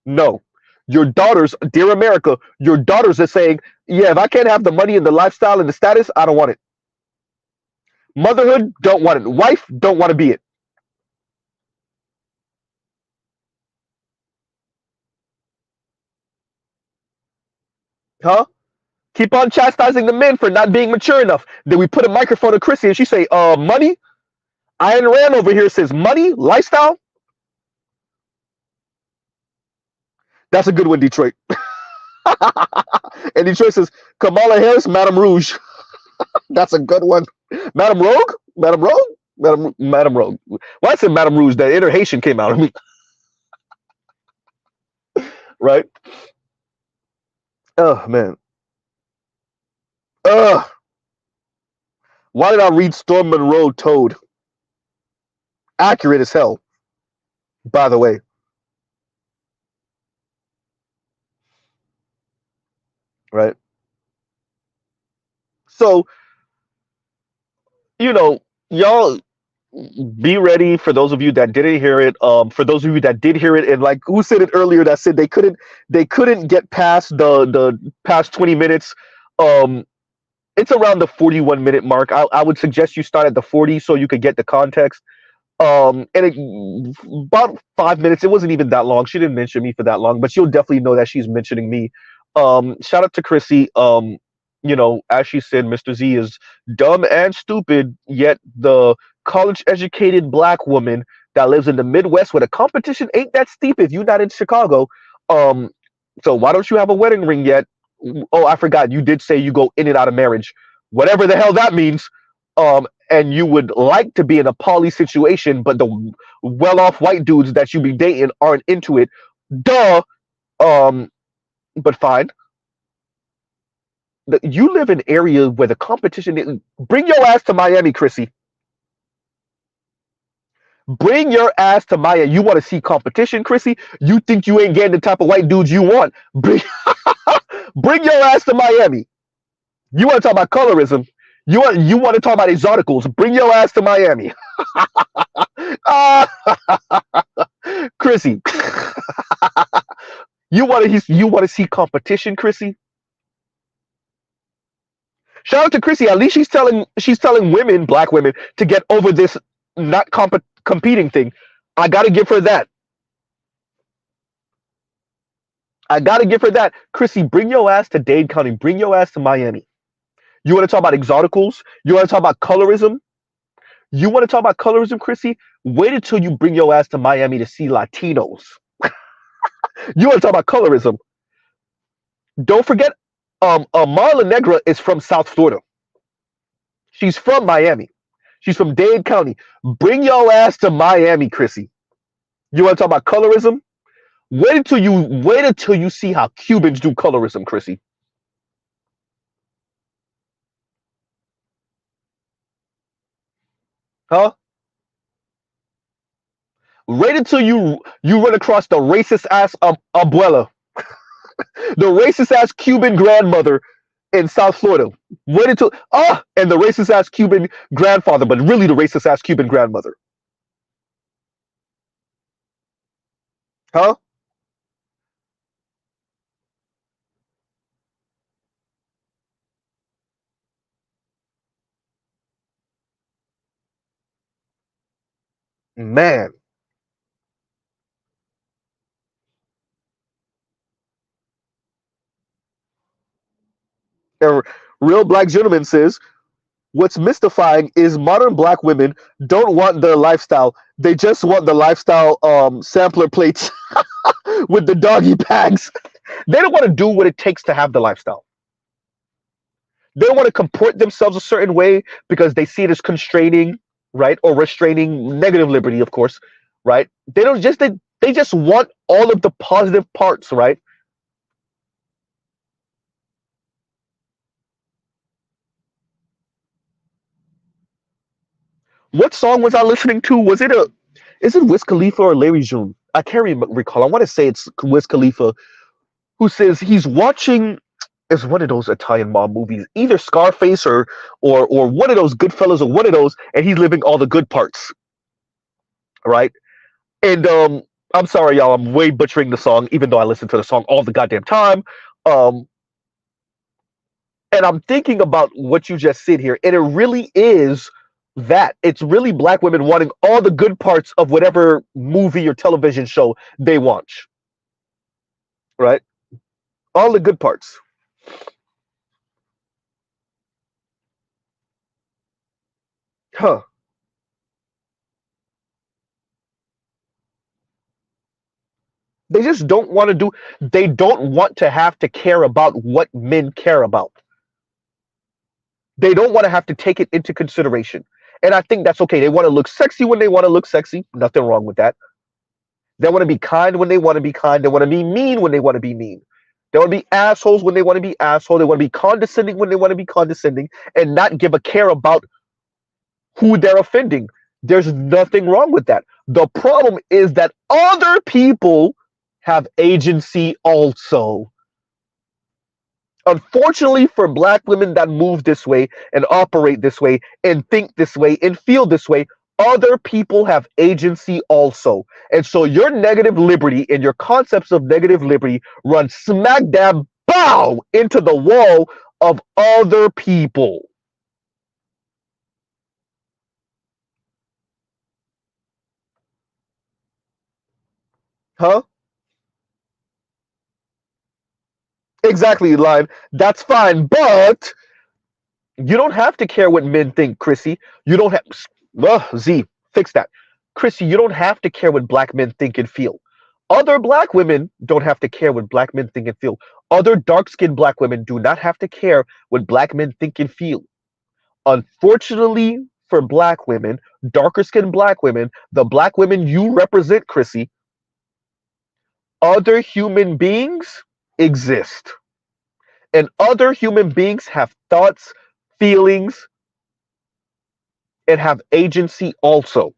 No. Your daughters, dear America, your daughters are saying, yeah, if I can't have the money and the lifestyle and the status, I don't want it. Motherhood, don't want it. Wife, don't want to be it. Huh? Keep on chastising the men for not being mature enough. Then we put a microphone to Chrissy and she say, money? Iron Rand over here says money, lifestyle. That's a good one, Detroit. And Detroit says, Kamala Harris, Madame Rouge. That's a good one. Madame Rogue? Madame Rogue? Madame Rogue. Why I said Madame Rouge? That inner Haitian came out of me. Right? Oh, man. Ugh. Why did I read Storm Monroe Toad? Accurate as hell, by the way. Right? So, y'all be ready for those of you that didn't hear it. For those of you that did hear it, and like who said it earlier that said they couldn't get past the past 20 minutes. It's around the 41-minute mark. I would suggest you start at the 40 so you could get the context. About 5 minutes. It wasn't even that long. She didn't mention me for that long, but you'll definitely know that she's mentioning me. Shout out to Chrissy. As she said, Mr. Z is dumb and stupid, yet the college-educated black woman that lives in the Midwest where the competition ain't that steep if you're not in Chicago. So why don't you have a wedding ring yet? Oh, I forgot. You did say you go in and out of marriage, whatever the hell that means. and you would like to be in a poly situation, but the well-off white dudes that you be dating aren't into it. Duh. Um, but fine. You live in areas where the competition is. Bring your ass to Miami, Chrissy. Bring your ass to Miami. You want to see competition, Chrissy? You think you ain't getting the type of white dudes you want? Bring your ass to Miami. You want to talk about colorism? You want to talk about exoticals? Bring your ass to Miami. uh, Chrissy, you want to see competition, Chrissy? Shout out to Chrissy. At least she's telling women, black women, to get over this not competing thing. I gotta give her that. I gotta give her that. Chrissy, bring your ass to Dade County. Bring your ass to Miami. You want to talk about exoticals? You want to talk about colorism? You want to talk about colorism, Chrissy? Wait until you bring your ass to Miami to see Latinos. You want to talk about colorism? Don't forget, Marla Negra is from South Florida. She's from Miami. She's from Dade County. Bring your ass to Miami, Chrissy. You want to talk about colorism? Wait until you see how Cubans do colorism, Chrissy. Huh? Wait until you run across the racist ass abuela, the racist ass Cuban grandmother in South Florida. Wait until and the racist ass Cuban grandfather, but really the racist ass Cuban grandmother. Huh? Man, a real black gentleman says, "What's mystifying is modern black women don't want their lifestyle. They just want the lifestyle sampler plates with the doggy bags. They don't want to do what it takes to have the lifestyle. They don't want to comport themselves a certain way because they see it as constraining, right, or restraining negative liberty, of course, right? They just want all of the positive parts, right? What song was I listening to? Is it Wiz Khalifa or Larry June? I can't recall. I want to say it's Wiz Khalifa who says he's watching. It's one of those Italian mob movies, either Scarface or one of those Goodfellas or one of those, and he's living all the good parts, right? And I'm sorry, y'all. I'm way butchering the song, even though I listen to the song all the goddamn time. Um, and I'm thinking about what you just said here, and it really is that. It's really black women wanting all the good parts of whatever movie or television show they watch, right? All the good parts. Huh. They just don't want to do. They don't want to have to care about what men care about. They don't want to have to take it into consideration. And I think that's okay. They want to look sexy when they want to look sexy. Nothing wrong with that. They want to be kind when they want to be kind. They want to be mean when they want to be mean. They want to be assholes when they want to be assholes. They want to be condescending when they want to be condescending and not give a care about who they're offending. There's nothing wrong with that. The problem is that other people have agency also. Unfortunately for black women that move this way and operate this way and think this way and feel this way, other people have agency also. And so your negative liberty and your concepts of negative liberty run smack dab bow into the wall of other people. Huh? Exactly, line. That's fine, but you don't have to care what men think, Chrissy. You don't have Z, fix that. Chrissy, you don't have to care what black men think and feel. Other black women don't have to care what black men think and feel. Other dark-skinned black women do not have to care what black men think and feel. Unfortunately for black women, darker skinned black women, the black women you represent, Chrissy, other human beings exist. And other human beings have thoughts, feelings, and have agency also.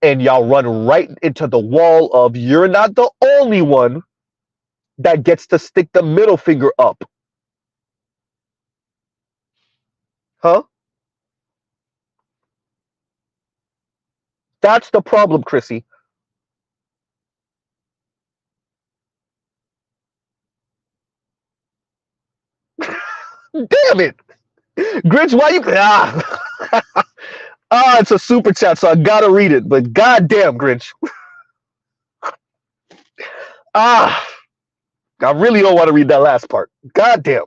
And y'all run right into the wall of you're not the only one that gets to stick the middle finger up. Huh? That's the problem, Chrissy. Damn it! Grinch, why you it's a super chat, so I gotta read it, but goddamn, Grinch. Ah, I really don't want to read that last part. Goddamn.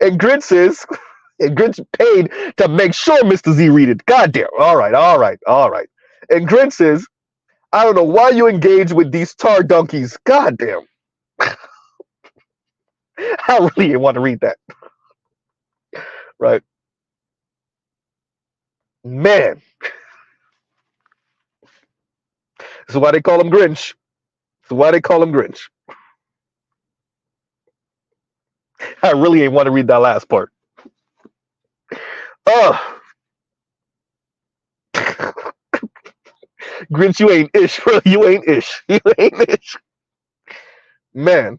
And Grinch says, and Grinch paid to make sure Mr. Z read it. Goddamn. All right, all right, all right. And Grinch says, I don't know why you engage with these tar donkeys. Goddamn. I really didn't want to read that. Right. Man. That's why they call him Grinch. That's why they call him Grinch. I really ain't want to read that last part. Oh. Grinch, you ain't ish, bro. You ain't ish. You ain't ish. Man.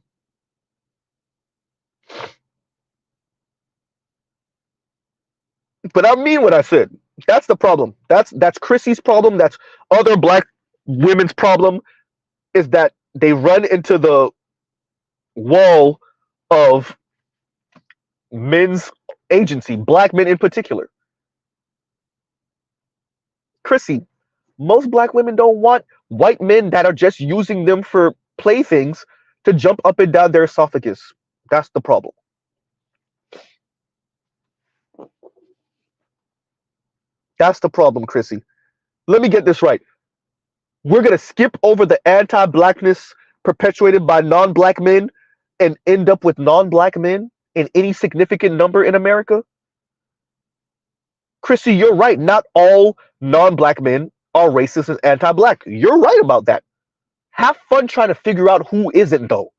But I mean what I said. That's the problem. That's Chrissy's problem. That's other black women's problem, is that they run into the wall of men's agency, black men in particular. Chrissy, most black women don't want white men that are just using them for playthings to jump up and down their esophagus. That's the problem. That's the problem, Chrissy. Let me get this right. We're going to skip over the anti-blackness perpetuated by non-black men and end up with non-black men in any significant number in America? Chrissy, you're right. Not all non-black men are racist and anti-black. You're right about that. Have fun trying to figure out who isn't, though.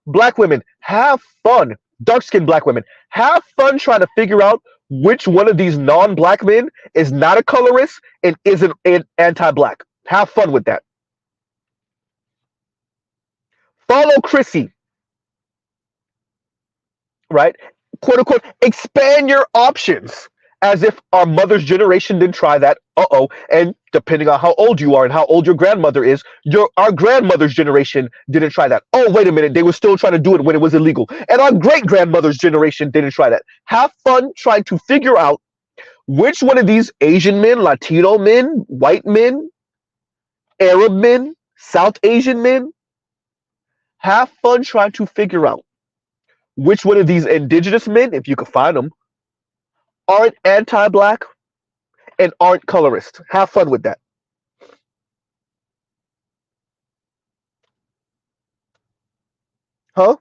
Black women, have fun. Dark-skinned black women, have fun trying to figure out which one of these non-black men is not a colorist and isn't anti-black. Have fun with that. Follow Chrissy. Right? Quote unquote, expand your options. As if our mother's generation didn't try that. And depending on how old you are and how old your grandmother is, our grandmother's generation didn't try that. Oh, wait a minute. They were still trying to do it when it was illegal. And our great-grandmother's generation didn't try that. Have fun trying to figure out which one of these Asian men, Latino men, white men, Arab men, South Asian men, have fun trying to figure out which one of these indigenous men, if you could find them, aren't anti-black and aren't colorist. Have fun with that. Huh?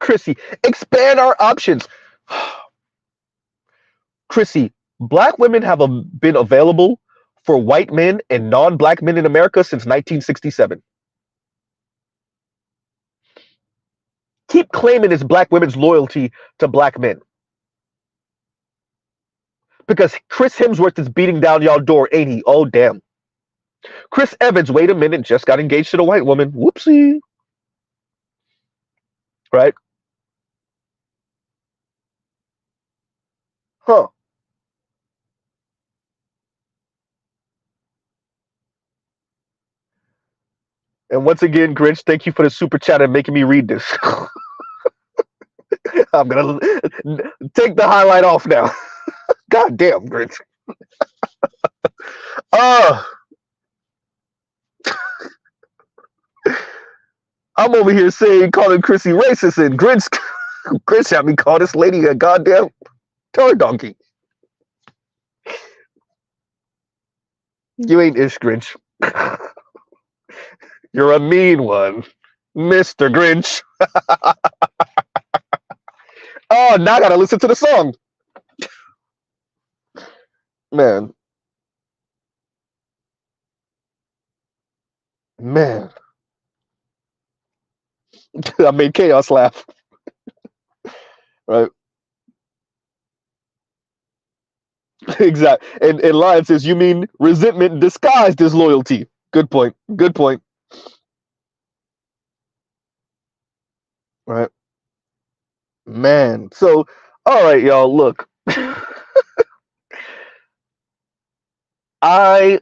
Chrissy, expand our options. Chrissy, black women have been available for white men and non-black men in America since 1967. Keep claiming it's black women's loyalty to black men. Because Chris Hemsworth is beating down y'all door, ain't he? Oh, damn. Chris Evans, wait a minute, just got engaged to a white woman. Whoopsie. Right? Huh. And once again, Grinch, thank you for the super chat and making me read this. I'm going to take the highlight off now. God damn, Grinch. I'm over here saying, calling Chrissy racist, and Grinch had me call this lady a goddamn tar donkey. You ain't ish, Grinch. You're a mean one. Mr. Grinch. Oh, now I gotta listen to the song. Man, man. I made Chaos laugh. Right? Exactly. And Lion says, you mean resentment disguised as loyalty. Good point. Good point. Right? Man. So, all right, y'all, look. I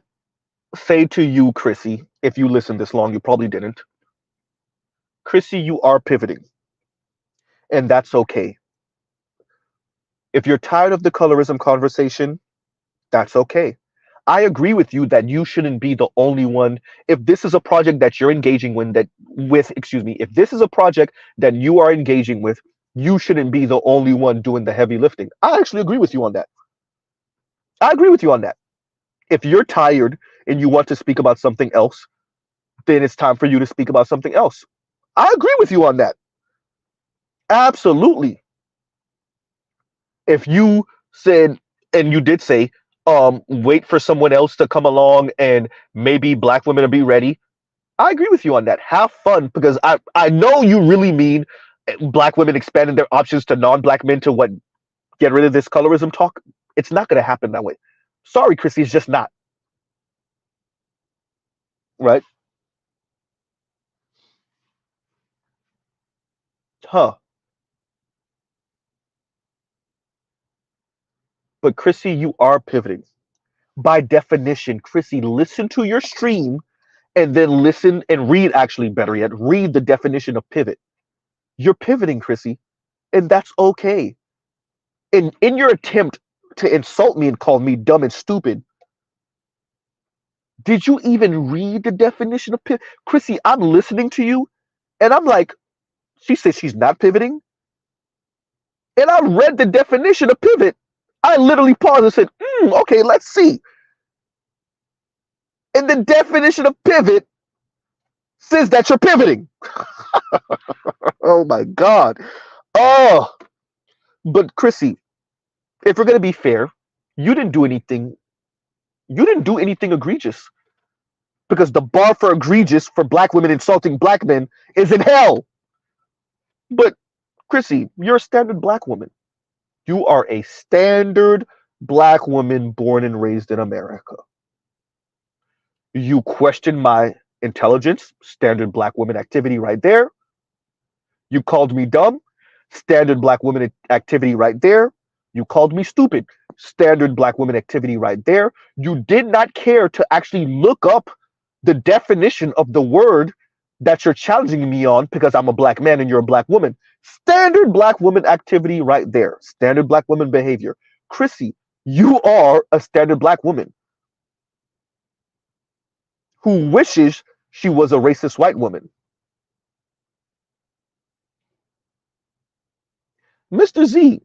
say to you, Chrissy, if you listened this long, you probably didn't. Chrissy, you are pivoting, and that's okay. If you're tired of the colorism conversation, that's okay. I agree with you that you shouldn't be the only one. If this is a project that you're engaging excuse me, if this is a project that you are engaging with, you shouldn't be the only one doing the heavy lifting. I actually agree with you on that. I agree with you on that. If you're tired and you want to speak about something else, then it's time for you to speak about something else. I agree with you on that. Absolutely. If you said, and you did say, wait for someone else to come along and maybe black women will be ready. I agree with you on that. Have fun, because I know you really mean black women expanding their options to non-black men to what, get rid of this colorism talk. It's not going to happen that way. Sorry, Chrissy, it's just not. Right? Huh. But Chrissy, you are pivoting. By definition, Chrissy, listen to your stream and then listen and read, actually, better yet, read the definition of pivot. You're pivoting, Chrissy, and that's okay. And in your attempt to insult me and call me dumb and stupid, did you even read the definition of pivot? Chrissy, I'm listening to you, and I'm like, she says she's not pivoting, and I read the definition of pivot. I literally paused and said, okay, let's see. And the definition of pivot says that you're pivoting. Oh my God. Oh, but Chrissy, if we're gonna be fair, you didn't do anything. You didn't do anything egregious, because the bar for egregious for black women insulting black men is in hell. But Chrissy, you're a standard black woman. You are a standard black woman born and raised in America. You question my intelligence, standard black woman activity right there. You called me dumb, standard black woman activity right there. You called me stupid, standard black woman activity right there. You did not care to actually look up the definition of the word that you're challenging me on, because I'm a black man and you're a black woman. Standard black woman activity right there. Standard black woman behavior. Chrissy, you are a standard black woman who wishes she was a racist white woman. Mr. Z,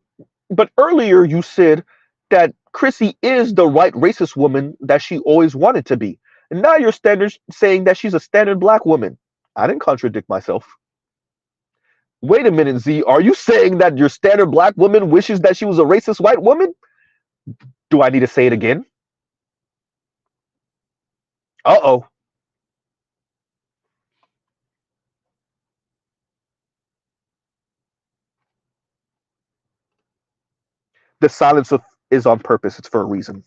but earlier you said that Chrissy is the right racist woman that she always wanted to be. And now you're saying that she's a standard black woman. I didn't contradict myself. Wait a minute, Z. Are you saying that your standard black woman wishes that she was a racist white woman? Do I need to say it again? Uh-oh. The silence is on purpose. It's for a reason.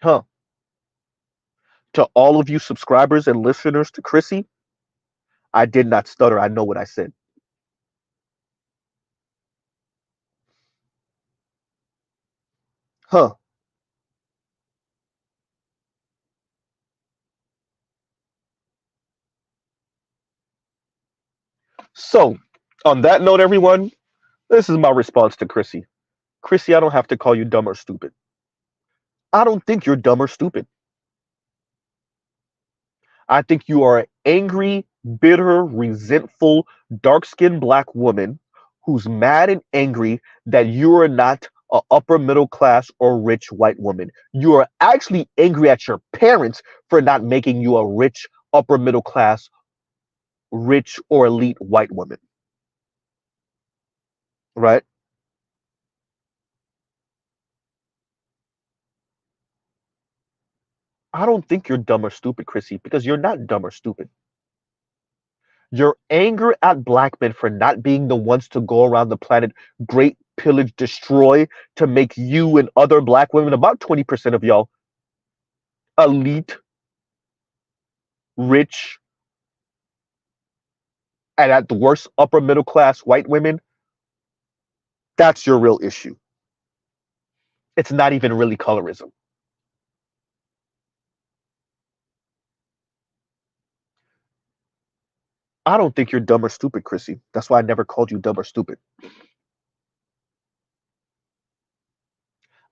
Huh. To all of you subscribers and listeners to Chrissy, I did not stutter. I know what I said. Huh. So, on that note, everyone, this is my response to Chrissy. Chrissy, I don't have to call you dumb or stupid. I don't think you're dumb or stupid. I think you are an angry, bitter, resentful, dark skinned black woman who's mad and angry that you are not a upper middle class or rich white woman. You are actually angry at your parents for not making you a rich upper middle class, rich or elite white woman, right? I don't think you're dumb or stupid, Chrissy, because you're not dumb or stupid. Your anger at black men for not being the ones to go around the planet, great, pillage, destroy, to make you and other black women, about 20% of y'all, elite, rich, and at the worst, upper middle class white women, that's your real issue. It's not even really colorism. I don't think you're dumb or stupid, Chrissy. That's why I never called you dumb or stupid.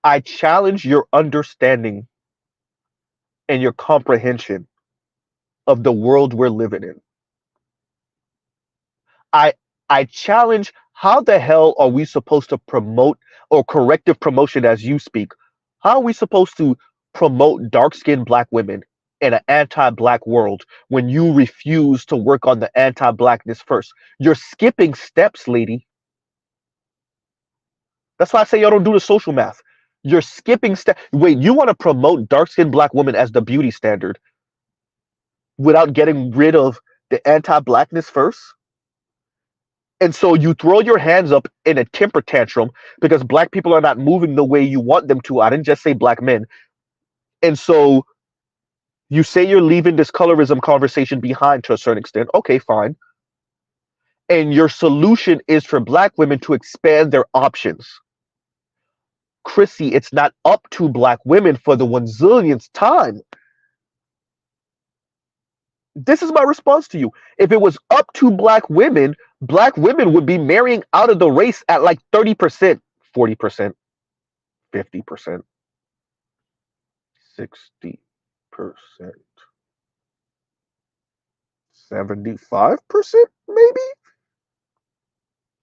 I challenge your understanding and your comprehension of the world we're living in. I I challenge, how the hell are we supposed to promote, or corrective promotion as you speak? How are we supposed to promote dark-skinned black women in an anti-black world when you refuse to work on the anti-blackness first? You're skipping steps, lady. That's why I say y'all don't do the social math. You're skipping steps. Wait, you want to promote dark-skinned black women as the beauty standard without getting rid of the anti-blackness first? And so you throw your hands up in a temper tantrum because black people are not moving the way you want them to. I didn't just say black men. And so you say you're leaving this colorism conversation behind to a certain extent. Okay, fine. And your solution is for black women to expand their options. Chrissy, it's not up to black women for the one zillionth time. This is my response to you. If it was up to black women would be marrying out of the race at like 30%, 40%, 50%, 60%, 75%, maybe?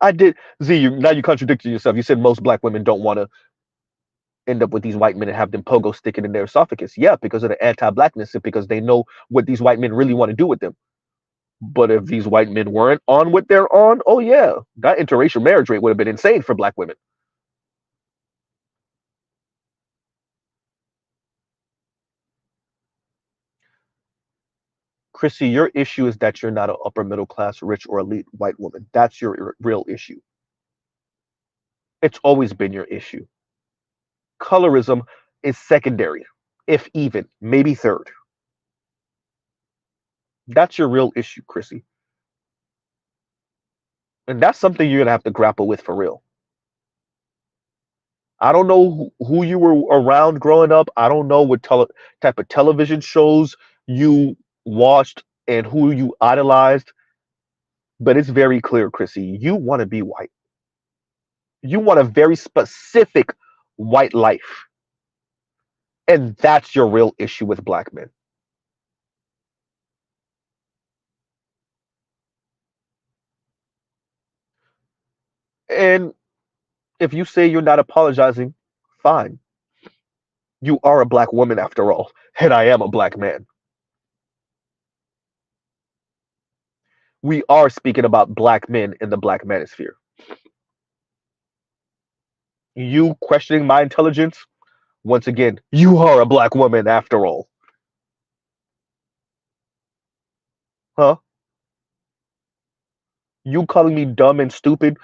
I did. Z, now you contradicted yourself. You said most black women don't want to end up with these white men and have them pogo sticking in their esophagus. Yeah, because of the anti-blackness and because they know what these white men really want to do with them. But if these white men weren't on what they're on, oh yeah, that interracial marriage rate would have been insane for black women. Chrissy, your issue is that you're not an upper middle class, rich, or elite white woman. That's your real issue. It's always been your issue. Colorism is secondary, if even, maybe third. That's your real issue, Chrissy. And that's something you're going to have to grapple with for real. I don't know who you were around growing up. I don't know what type of television shows you watched and who you idolized, but it's very clear, Chrissy, you want to be white. You want a very specific white life. And that's your real issue with black men. And if you say you're not apologizing, fine. You are a black woman after all, and I am a black man. We are speaking about black men in the black manosphere. You questioning my intelligence? Once again, you are a black woman after all. Huh? You calling me dumb and stupid?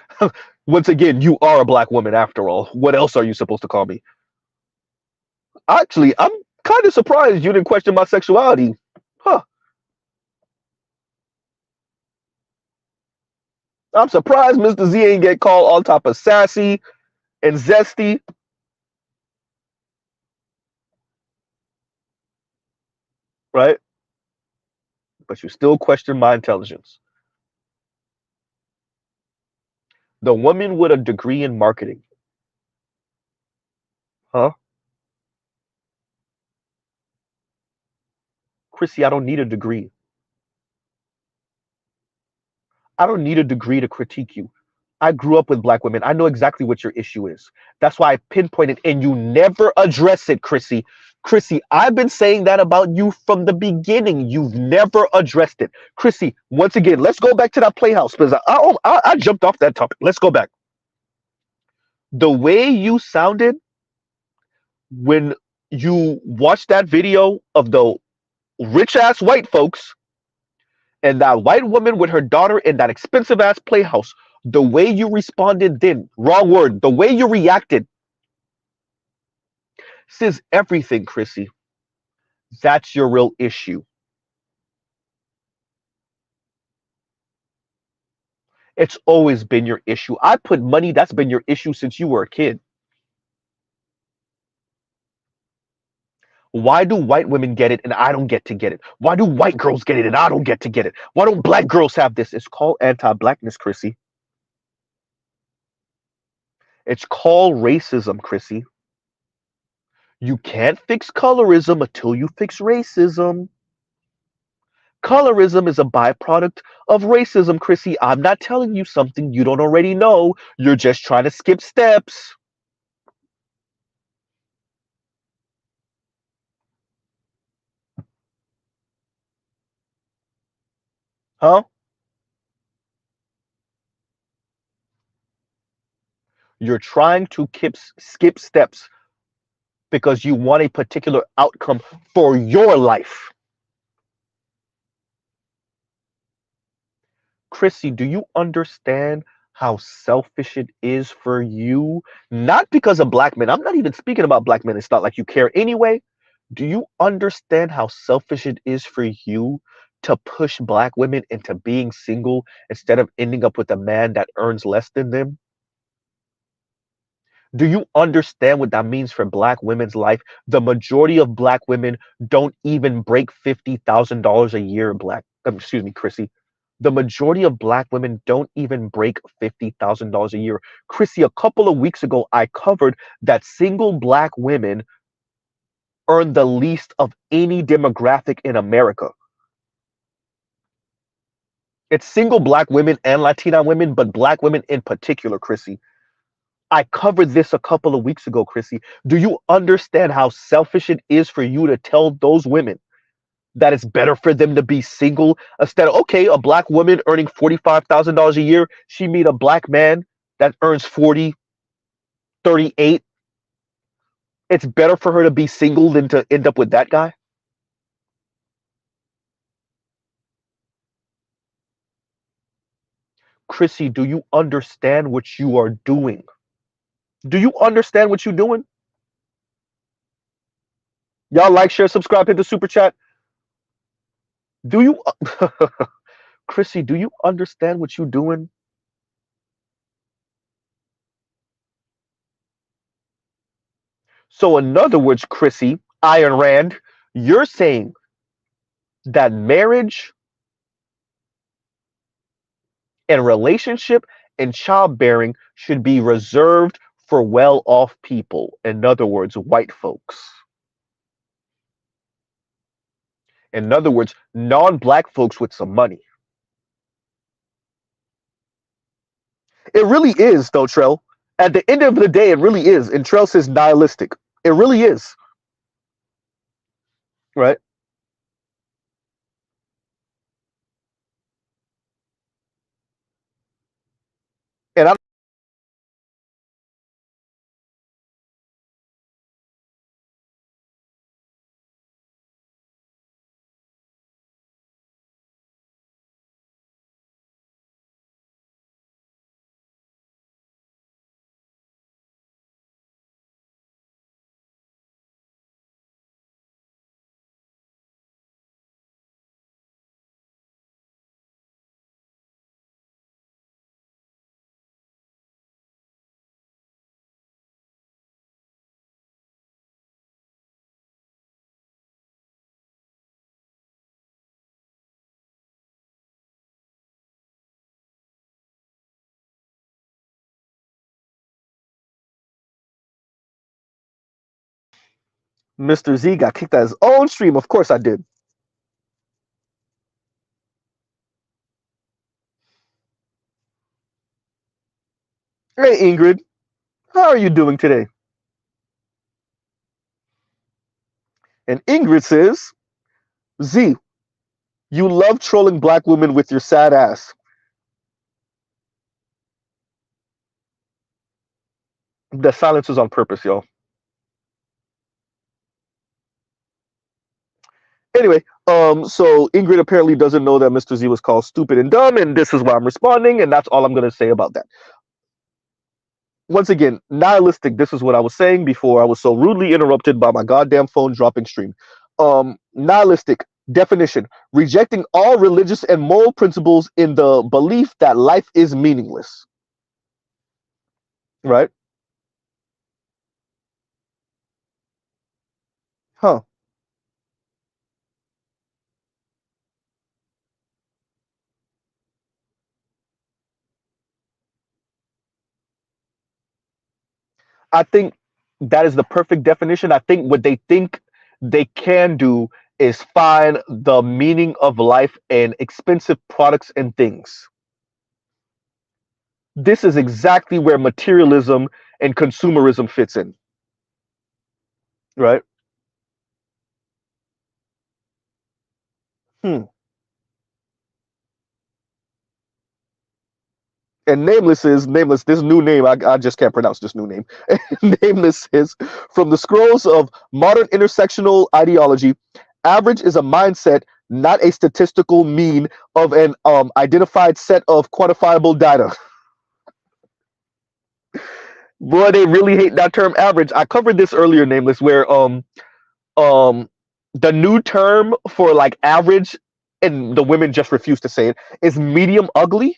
Once again, you are a black woman after all. What else are you supposed to call me? Actually, I'm kind of surprised you didn't question my sexuality. Huh. I'm surprised Mr. Z ain't get called all type of sassy and zesty. Right? But you still question my intelligence. The woman with a degree in marketing. Huh? Chrissy, I don't need a degree. I don't need a degree to critique you. I grew up with black women. I know exactly what your issue is. That's why I pinpointed, and you never address it, Chrissy. Chrissy, I've been saying that about you from the beginning. You've never addressed it. Chrissy, once again, let's go back to that playhouse because I jumped off that topic. Let's go back. The way you sounded when you watched that video of the rich ass white folks and that white woman with her daughter in that expensive ass playhouse, the way you responded then, wrong word, the way you reacted says everything, Chrissy. That's your real issue. It's always been your issue. I put money, that's been your issue since you were a kid. Why do white women get it and I don't get to get it? Why do white girls get it and I don't get to get it? Why don't black girls have this? It's called anti-blackness, Chrissy. It's called racism, Chrissy. You can't fix colorism until you fix racism. Colorism is a byproduct of racism, Chrissy. I'm not telling you something you don't already know. You're just trying to skip steps. Huh? You're trying to skip steps because you want a particular outcome for your life. Chrissy, do you understand how selfish it is for you? Not because of black men. I'm not even speaking about black men. It's not like you care anyway. Do you understand how selfish it is for you to push black women into being single instead of ending up with a man that earns less than them? Do you understand what that means for black women's life? The majority of black women don't even break $50,000 a year, excuse me, Chrissy. The majority of black women don't even break $50,000 a year. Chrissy, a couple of weeks ago, I covered that single black women earn the least of any demographic in America. It's single black women and Latina women, but black women in particular, Chrissy. I covered this a couple of weeks ago, Chrissy. Do you understand how selfish it is for you to tell those women that it's better for them to be single instead of, okay, a black woman earning $45,000 a year, she meet a black man that earns 40, 38. It's better for her to be single than to end up with that guy? Chrissy, do you understand what you are doing? Do you understand what you're doing? Y'all like, share, subscribe, hit the super chat. Do you, Chrissy, do you understand what you're doing? So, in other words, Chrissy, Ayn Rand, you're saying that marriage and relationship and childbearing should be reserved for well off people. In other words, white folks. In other words, non black folks with some money. It really is, though, Trell. At the end of the day, it really is. And Trell says nihilistic. It really is. Right? And I Mr. Z got kicked out of his own stream. Of course I did. Hey, Ingrid, how are you doing today? And Ingrid says, Z, you love trolling black women with your sad ass. The silence is on purpose, y'all. Anyway, so Ingrid apparently doesn't know that Mr. Z was called stupid and dumb, and this is why I'm responding, and that's all I'm gonna say about that. Once again, nihilistic. This is what I was saying before I was so rudely interrupted by my goddamn phone dropping stream. Nihilistic definition: rejecting all religious and moral principles in the belief that life is meaningless. Right? Huh. I think that is the perfect definition. I think what they think they can do is find the meaning of life in expensive products and things. This is exactly where materialism and consumerism fits in, right? Hmm. And nameless is nameless. This new name, I just can't pronounce this new name. Nameless is from the scrolls of modern intersectional ideology. Average is a mindset, not a statistical mean of an identified set of quantifiable data. Boy, they really hate that term average. I covered this earlier, nameless, where um the new term for like average, and the women just refuse to say it, is medium ugly,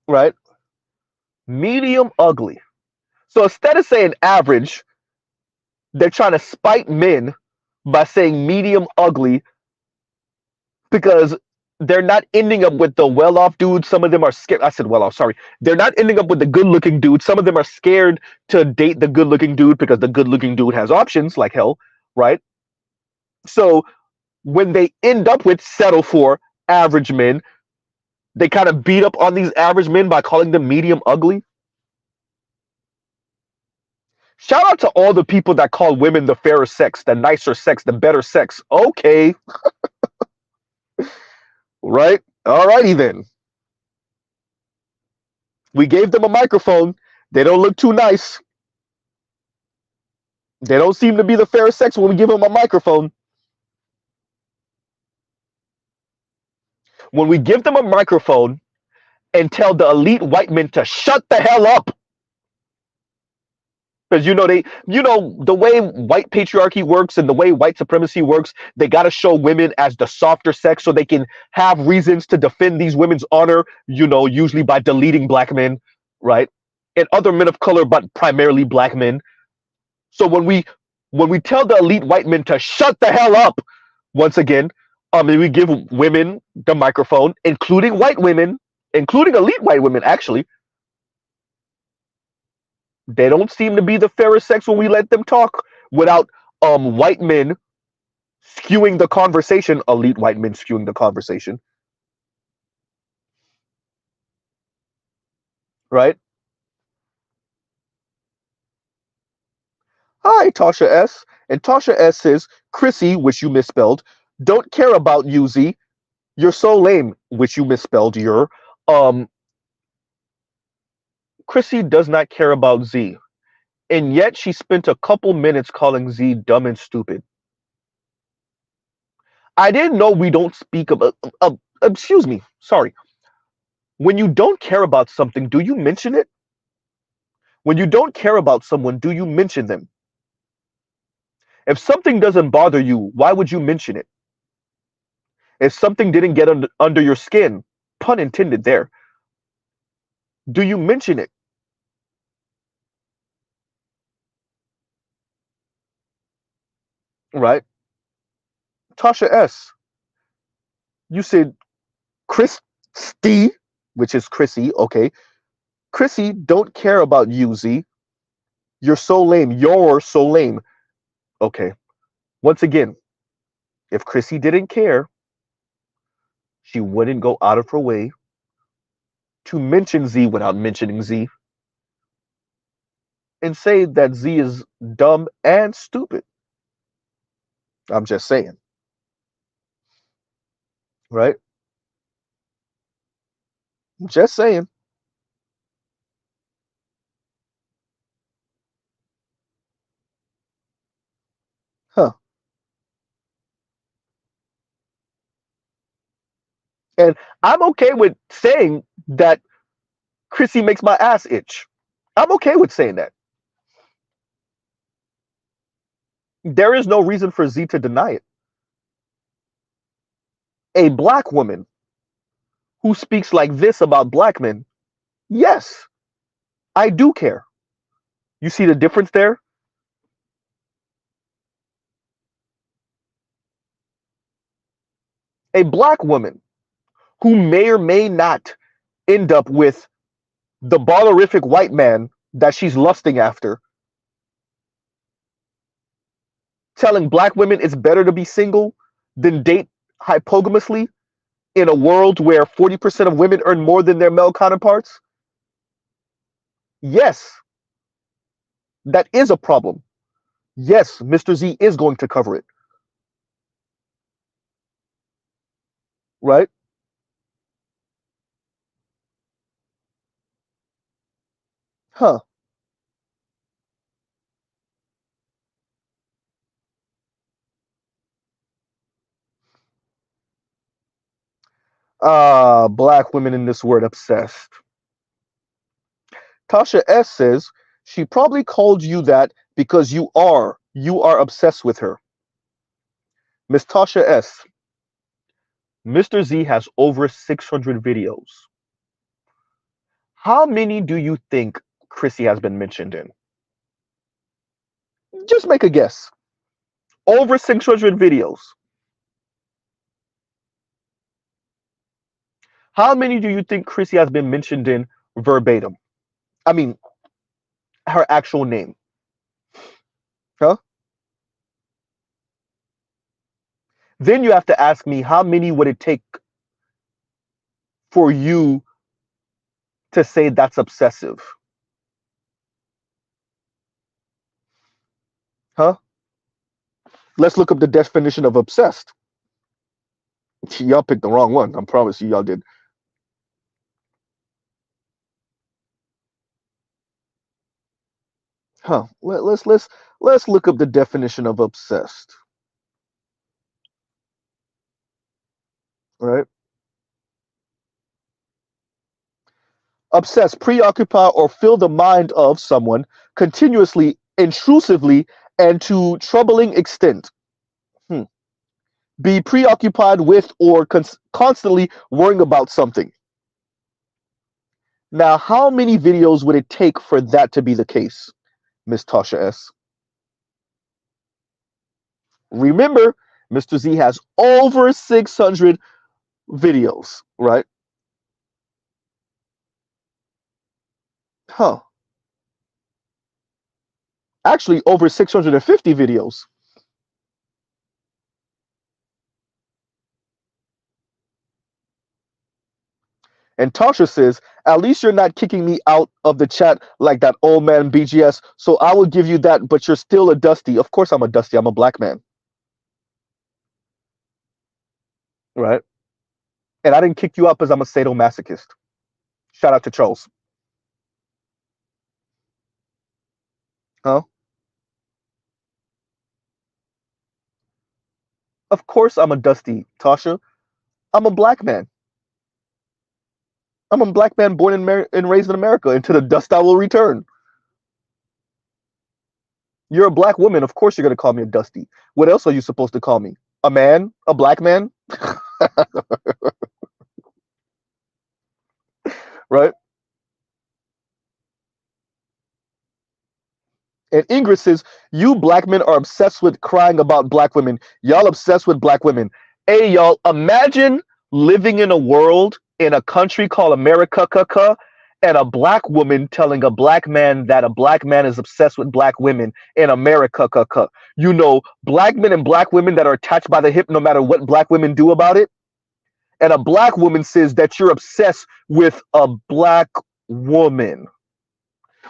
right? Medium ugly. So instead of saying average, they're trying to spite men by saying medium ugly, because they're not ending up with the well-off dudes. Some of them are scared. I said well-off. Sorry, they're not ending up with the good-looking dude. Some of them are scared to date the good-looking dude because the good-looking dude has options like hell, right? So when they end up with settle for average men, they kind of beat up on these average men by calling them medium ugly. Shout out to all the people that call women the fairer sex, the nicer sex, the better sex. Okay, right? Alrighty then. We gave them a microphone. They don't look too nice. They don't seem to be the fairest sex when we give them a microphone. When we give them a microphone and tell the elite white men to shut the hell up, because the way white patriarchy works and the way white supremacy works, they got to show women as the softer sex so they can have reasons to defend these women's honor. Usually by deleting black men, right, and other men of color, but primarily black men. So when we tell the elite white men to shut the hell up, once again, we give women the microphone, including white women, including elite white women. Actually, they don't seem to be the fairest sex when we let them talk without white men skewing the conversation, elite white men skewing the conversation, right? Hi, Tasha S. And Tasha S says, Chrissy, which you misspelled, don't care about you, Z. You're so lame, which you misspelled your. Um, Chrissy does not care about Z, and yet she spent a couple minutes calling Z dumb and stupid. I didn't know we don't speak about. Excuse me, sorry. When you don't care about something, do you mention it? When you don't care about someone, do you mention them? If something doesn't bother you, why would you mention it? If something didn't get under your skin, pun intended there, do you mention it? Right? Tasha S., you said Christy, which is Chrissy, okay. Chrissy don't care about you, Z. You're so lame. You're so lame. Okay. Once again, if Chrissy didn't care, she wouldn't go out of her way to mention Z without mentioning Z and say that Z is dumb and stupid. I'm just saying, right? Just saying. Huh. And I'm okay with saying that Chrissy makes my ass itch. I'm okay with saying that. There is no reason for Z to deny it. A black woman who speaks like this about black men, yes, I do care. You see the difference there? A black woman who may or may not end up with the ballerific white man that she's lusting after, telling black women it's better to be single than date hypogamously in a world where 40% of women earn more than their male counterparts? Yes, that is a problem. Yes, Mr. Z is going to cover it. Right? Huh. Black women in this word obsessed. Tasha S says she probably called you that because you are obsessed with her. Miss Tasha S, Mr. Z has over 600 videos. How many do you think Chrissy has been mentioned in? Just make a guess. Over 600 videos. How many do you think Chrissy has been mentioned in verbatim? I mean, her actual name. Huh? Then you have to ask me, how many would it take for you to say that's obsessive? Huh? Let's look up the definition of obsessed. Y'all picked the wrong one. I promise you, y'all did. Huh? Let's look up the definition of obsessed. Right? Obsess, preoccupy, or fill the mind of someone continuously, intrusively, and to troubling extent. Hmm. Be preoccupied with or constantly worrying about something. Now, how many videos would it take for that to be the case, Miss Tasha S? Remember, Mr. Z has over 600 videos, right? Huh. Actually, over 650 videos. And Tasha says, at least you're not kicking me out of the chat like that old man BGS. So I will give you that, but you're still a Dusty. Of course I'm a Dusty. I'm a black man. Right? And I didn't kick you out because I'm a sadomasochist. Shout out to Charles. Huh? Of course I'm a Dusty, Tasha. I'm a black man. I'm a black man born and raised in America. And to the dust I will return. You're a black woman. Of course you're going to call me a Dusty. What else are you supposed to call me? A man? A black man? Right? And Ingrid says, you black men are obsessed with crying about black women. Y'all obsessed with black women. Hey, y'all, imagine living in a world in a country called America, and a black woman telling a black man that a black man is obsessed with black women in America, You know, black men and black women that are attached by the hip no matter what black women do about it. and a black woman says that you're obsessed with a black woman.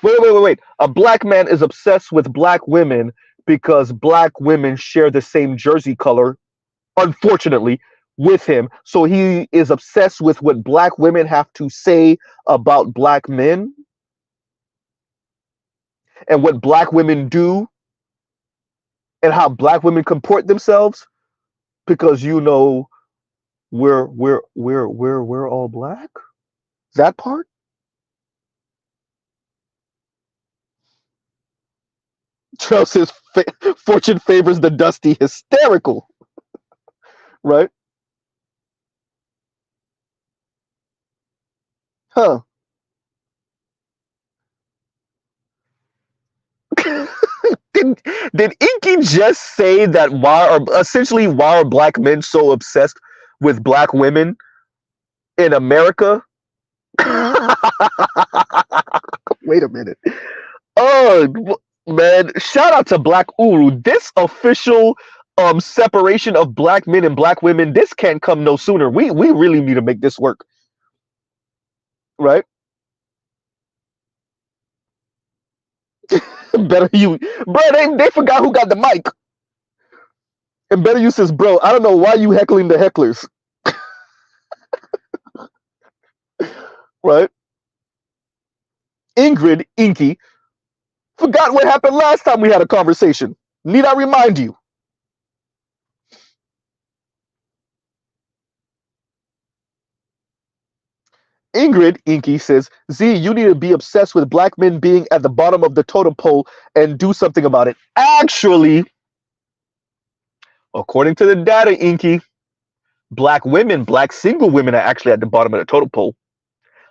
Wait. A black man is obsessed with black women because black women share the same jersey color, unfortunately, with him. So he is obsessed with what black women have to say about black men and what black women do and how black women comport themselves because we're all black. That part. Charles says fortune favors the dusty. Hysterical, right? Huh. did did Inky just say that why are black men so obsessed with black women in America? Wait a minute. Oh man, shout out to Black Uru. This official separation of black men and black women, this can't come no sooner. We really need to make this work. Right? Better you, bro, they forgot who got the mic. And Better You says, bro, I don't know why you heckling the hecklers. Right? Ingrid, Inky, forgot what happened last time we had a conversation. Need I remind you? Ingrid, Inky says, Z, you need to be obsessed with black men being at the bottom of the totem pole and do something about it. Actually, according to the data, Inky, black women, black single women are actually at the bottom of the totem pole.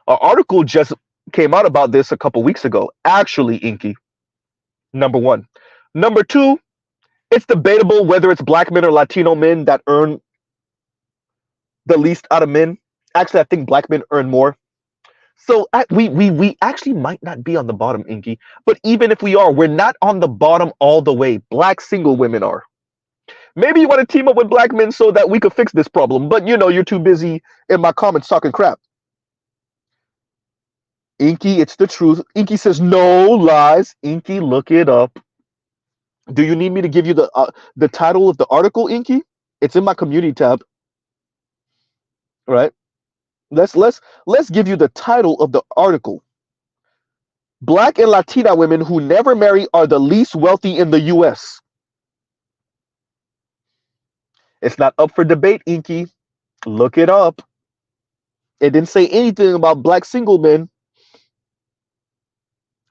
An article just came out about this a couple weeks ago. Actually, Inky, number one. Number two, it's debatable whether it's black men or Latino men that earn the least out of men. Actually, I think black men earn more. So we actually might not be on the bottom, Inky. But even if we are, we're not on the bottom all the way. Black single women are. Maybe you want to team up with black men so that we could fix this problem. But you're too busy in my comments talking crap. Inky, it's the truth. Inky says no lies. Inky, look it up. Do you need me to give you the title of the article, Inky? It's in my community tab. Right? Let's give you the title of the article. Black and Latina women who never marry are the least wealthy in the US. It's not up for debate, Inky. Look it up. It didn't say anything about black single men.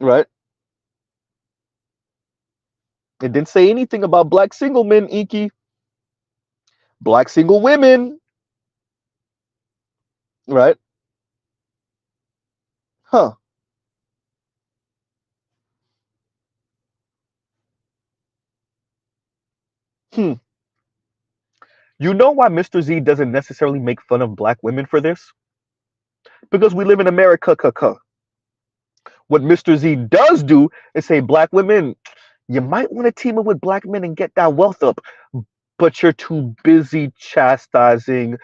Right? It didn't say anything about black single men, Inky. Black single women. Right? Huh. Hmm. You know why Mr. Z doesn't necessarily make fun of black women for this? Because we live in America. What Mr. Z does do is say, black women, you might want to team up with black men and get that wealth up, but you're too busy chastising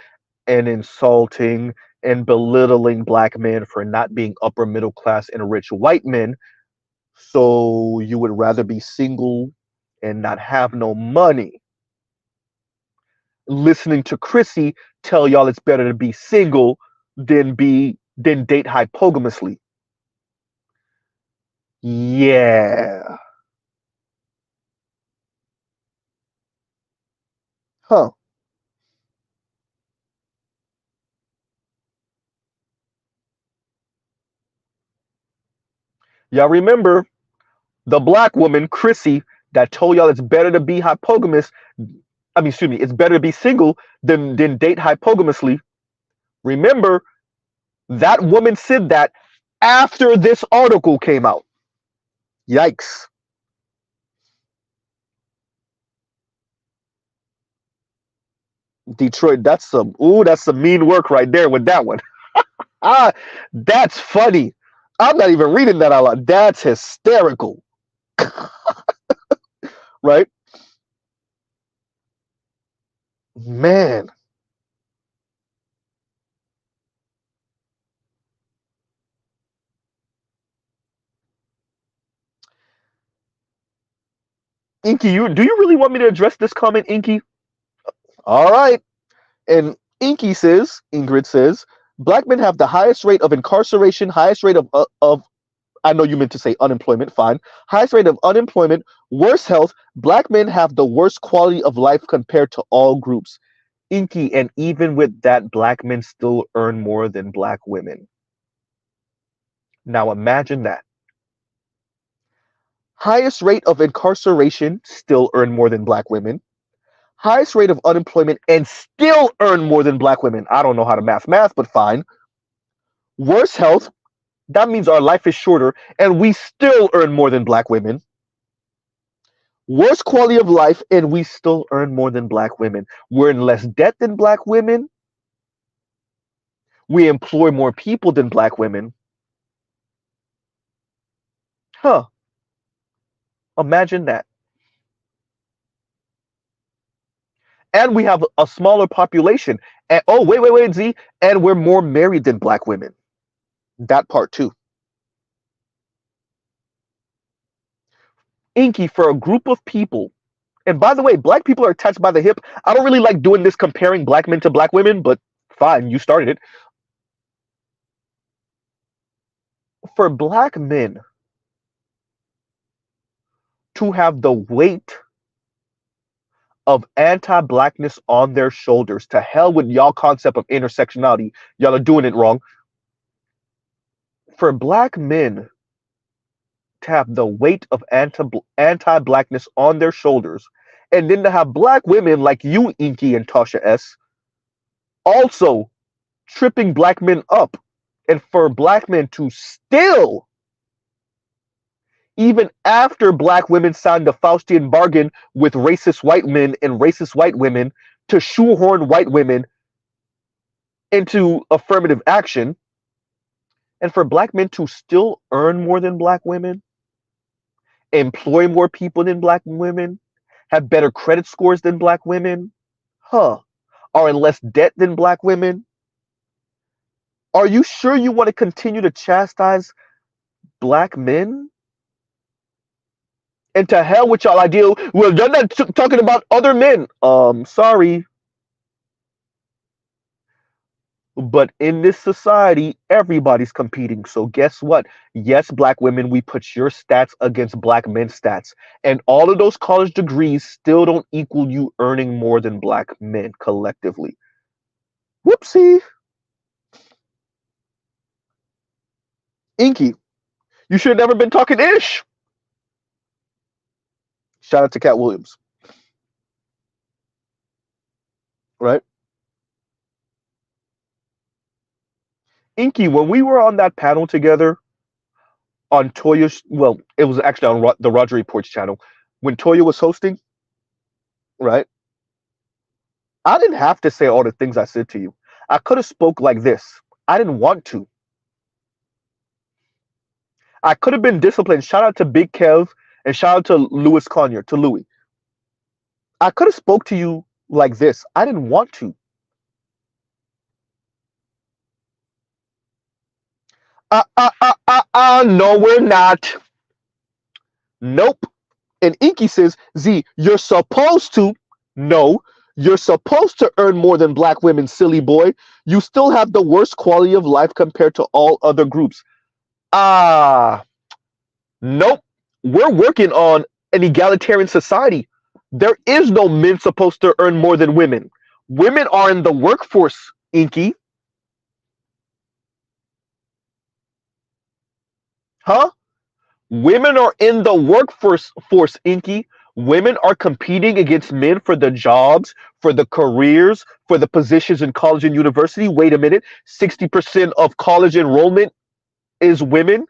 and insulting and belittling black men for not being upper middle class and rich white men. So you would rather be single and not have no money. Listening to Chrissy tell y'all it's better to be single than date hypogamously. Yeah. Huh. Y'all remember the black woman, Chrissy, that told y'all it's better to be hypogamous. Excuse me, it's better to be single than date hypogamously. Remember, that woman said that after this article came out. Yikes. Detroit, that's some mean work right there with that one. Ah, that's funny. I'm not even reading that out loud. That's hysterical. Right? Man. Inky, do you really want me to address this comment, Inky? All right. And Ingrid says, black men have the highest rate of incarceration, highest rate of I know you meant to say unemployment, fine. Highest rate of unemployment, worse health. Black men have the worst quality of life compared to all groups. Inky, and even with that, black men still earn more than black women. Now imagine that. Highest rate of incarceration, still earn more than black women. Highest rate of unemployment, and still earn more than black women. I don't know how to math, but fine. Worse health, that means our life is shorter, and we still earn more than black women. Worse quality of life, and we still earn more than black women. We're in less debt than black women. We employ more people than black women. Huh. Imagine that. And we have a smaller population. And oh, wait, Z. And we're more married than black women. That part too. Inky, for a group of people, and by the way, black people are attached by the hip. I don't really like doing this comparing black men to black women, but fine, you started it. For black men to have the weight of anti-blackness on their shoulders, to hell with y'all concept of intersectionality. Y'all are doing it wrong. For black men to have the weight of anti-blackness on their shoulders, and then to have black women like you, Inky and Tasha S, also tripping black men up, and for black men to still, even after black women signed a Faustian bargain with racist white men and racist white women to shoehorn white women into affirmative action, and for black men to still earn more than black women, employ more people than black women, have better credit scores than black women, are in less debt than black women. Are you sure you want to continue to chastise black men? And to hell with y'all idea, well, you're not talking about other men. Sorry. But in this society, everybody's competing. So guess what? Yes, black women, we put your stats against black men's stats. And all of those college degrees still don't equal you earning more than black men collectively. Whoopsie. Inky, you should have never been talking ish. Shout out to Cat Williams. Right? Inky, when we were on that panel together on Toya's, well, it was actually on the Roger Reports channel, when Toya was hosting, right? I didn't have to say all the things I said to you. I could have spoke like this. I didn't want to. I could have been disciplined. Shout out to Big Kev and shout out to Louis Conyer, to Louis. I could have spoke to you like this. I didn't want to. No, we're not. Nope. And Inky says, Z, you're supposed to. No, you're supposed to earn more than black women, silly boy. You still have the worst quality of life compared to all other groups. Nope. We're working on an egalitarian society. There is no men supposed to earn more than women. Women are in the workforce, Inky. Huh? Women are in the workforce, Inky. Women are competing against men for the jobs, for the careers, for the positions in college and university. Wait a minute. 60% of college enrollment is women.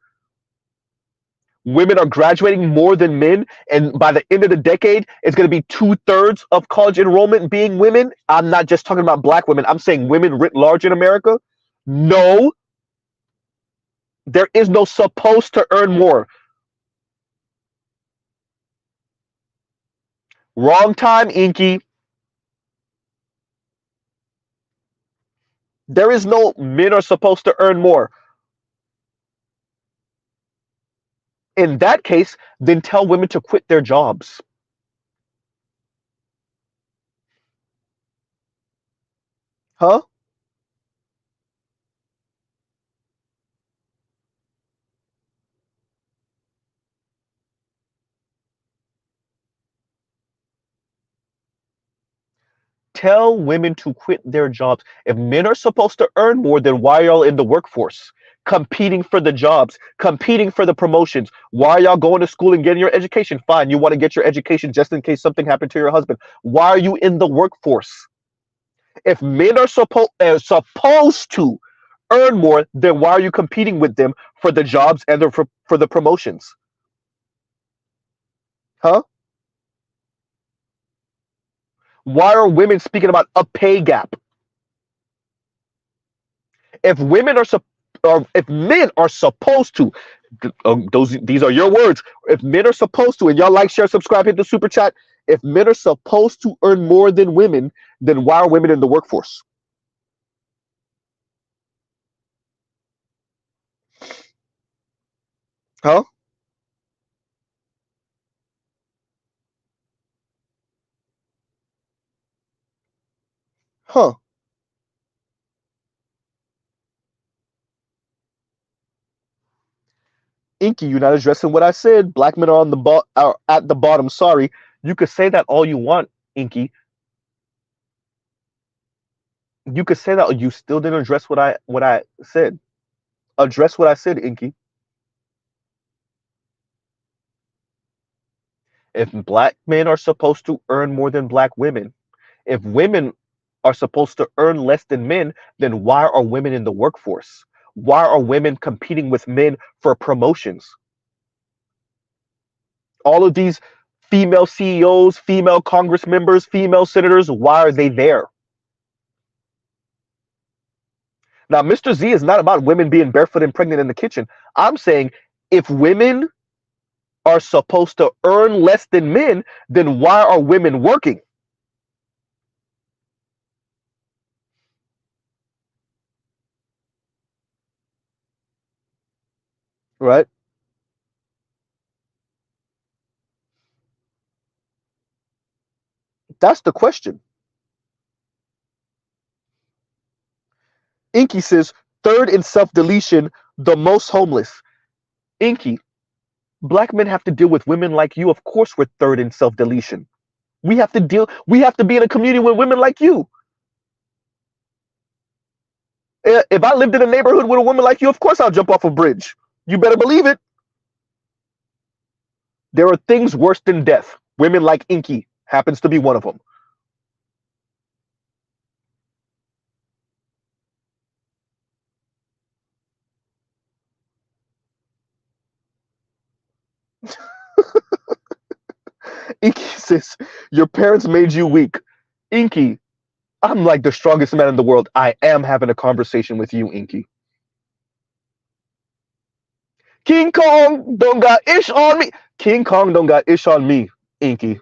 Women are graduating more than men. And by the end of the decade, it's going to be 2/3 of college enrollment being women. I'm not just talking about black women. I'm saying women writ large in America. No. There is no supposed to earn more. Wrong time, Inky. There is no men are supposed to earn more. In that case, then tell women to quit their jobs. Huh? Tell women to quit their jobs. If men are supposed to earn more, then why are y'all in the workforce? Competing for the jobs, competing for the promotions. Why are y'all going to school and getting your education? Fine, you want to get your education just in case something happened to your husband. Why are you in the workforce? If men are supposed to earn more, then why are you competing with them for the jobs and for the promotions? Huh? Why are women speaking about a pay gap? If women are or if men are supposed to, these are your words. If men are supposed to, and y'all like, share, subscribe, hit the super chat. If men are supposed to earn more than women, then why are women in the workforce? Huh? Huh? Inky, you're not addressing what I said. Black men are on the are at the bottom. Sorry, you could say that all you want, Inky. You could say that. You still didn't address what I said. Address what I said, Inky. If black men are supposed to earn more than black women, if women are supposed to earn less than men, then why are women in the workforce? Why are women competing with men for promotions? All of these female CEOs, female Congress members, female senators, why are they there? Now, Mr. Z is not about women being barefoot and pregnant in the kitchen. I'm saying if women are supposed to earn less than men, then why are women working? Right? That's the question. Inky says, third in self deletion, the most homeless. Inky, black men have to deal with women like you. Of course, we're third in self deletion. We have to be in a community with women like you. If I lived in a neighborhood with a woman like you, of course I'll jump off a bridge. You better believe it. There are things worse than death. Women like Inky happens to be one of them. Inky says, your parents made you weak. Inky, I'm like the strongest man in the world. I am having a conversation with you, Inky. King Kong don't got ish on me. King Kong don't got ish on me, Inky.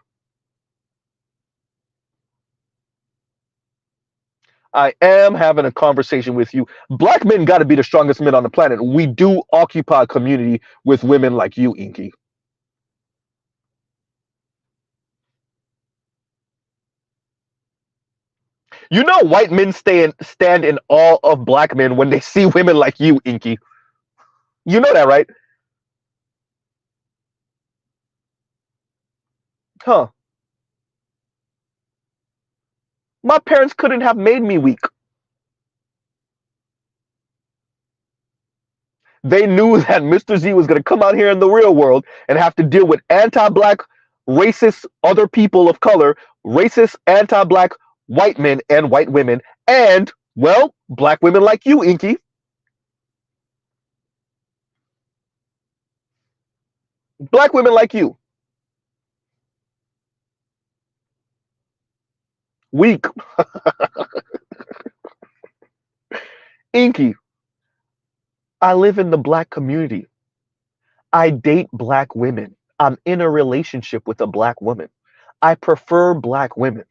I am having a conversation with you. Black men got to be the strongest men on the planet. We do occupy community with women like you, Inky. You know, white men stand in awe of black men when they see women like you, Inky. You know that, right? Huh? My parents couldn't have made me weak. They knew that Mr. Z was going to come out here in the real world and have to deal with anti-black, racist other people of color, racist, anti-black white men and white women, and, well, black women like you, Inky. Black women like you. Weak. Inky. I live in the black community. I date black women. I'm in a relationship with a black woman. I prefer black women.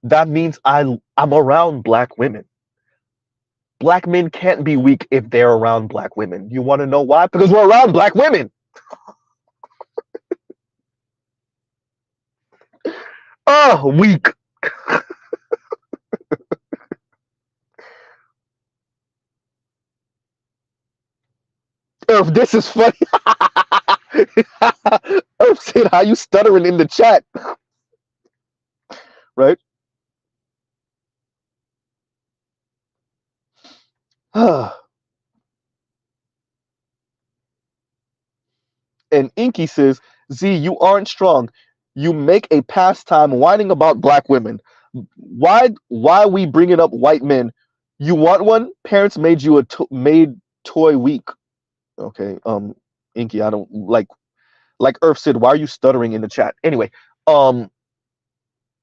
That means I'm around black women. Black men can't be weak if they're around black women. You want to know why? Because we're around black women. Oh, weak. Earth, this is funny. Earth said, "How you stuttering in the chat?" Right? And Inky says, "Z, you aren't strong. You make a pastime whining about black women. Why we bringing up white men? You want one? Parents made you made toy weak." Okay, Inky, I don't like Earth said. Why are you stuttering in the chat? Anyway, um,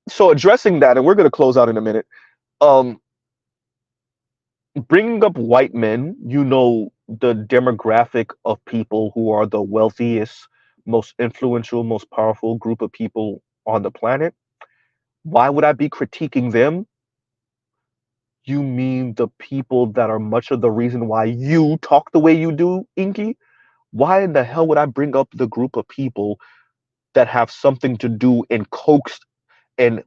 so addressing that, and we're gonna close out in a minute. Um, bringing up white men, the demographic of people who are the wealthiest, most influential, most powerful group of people on the planet. Why would I be critiquing them? You mean the people that are much of the reason why you talk the way you do, Inky? Why in the hell would I bring up the group of people that have something to do and coax and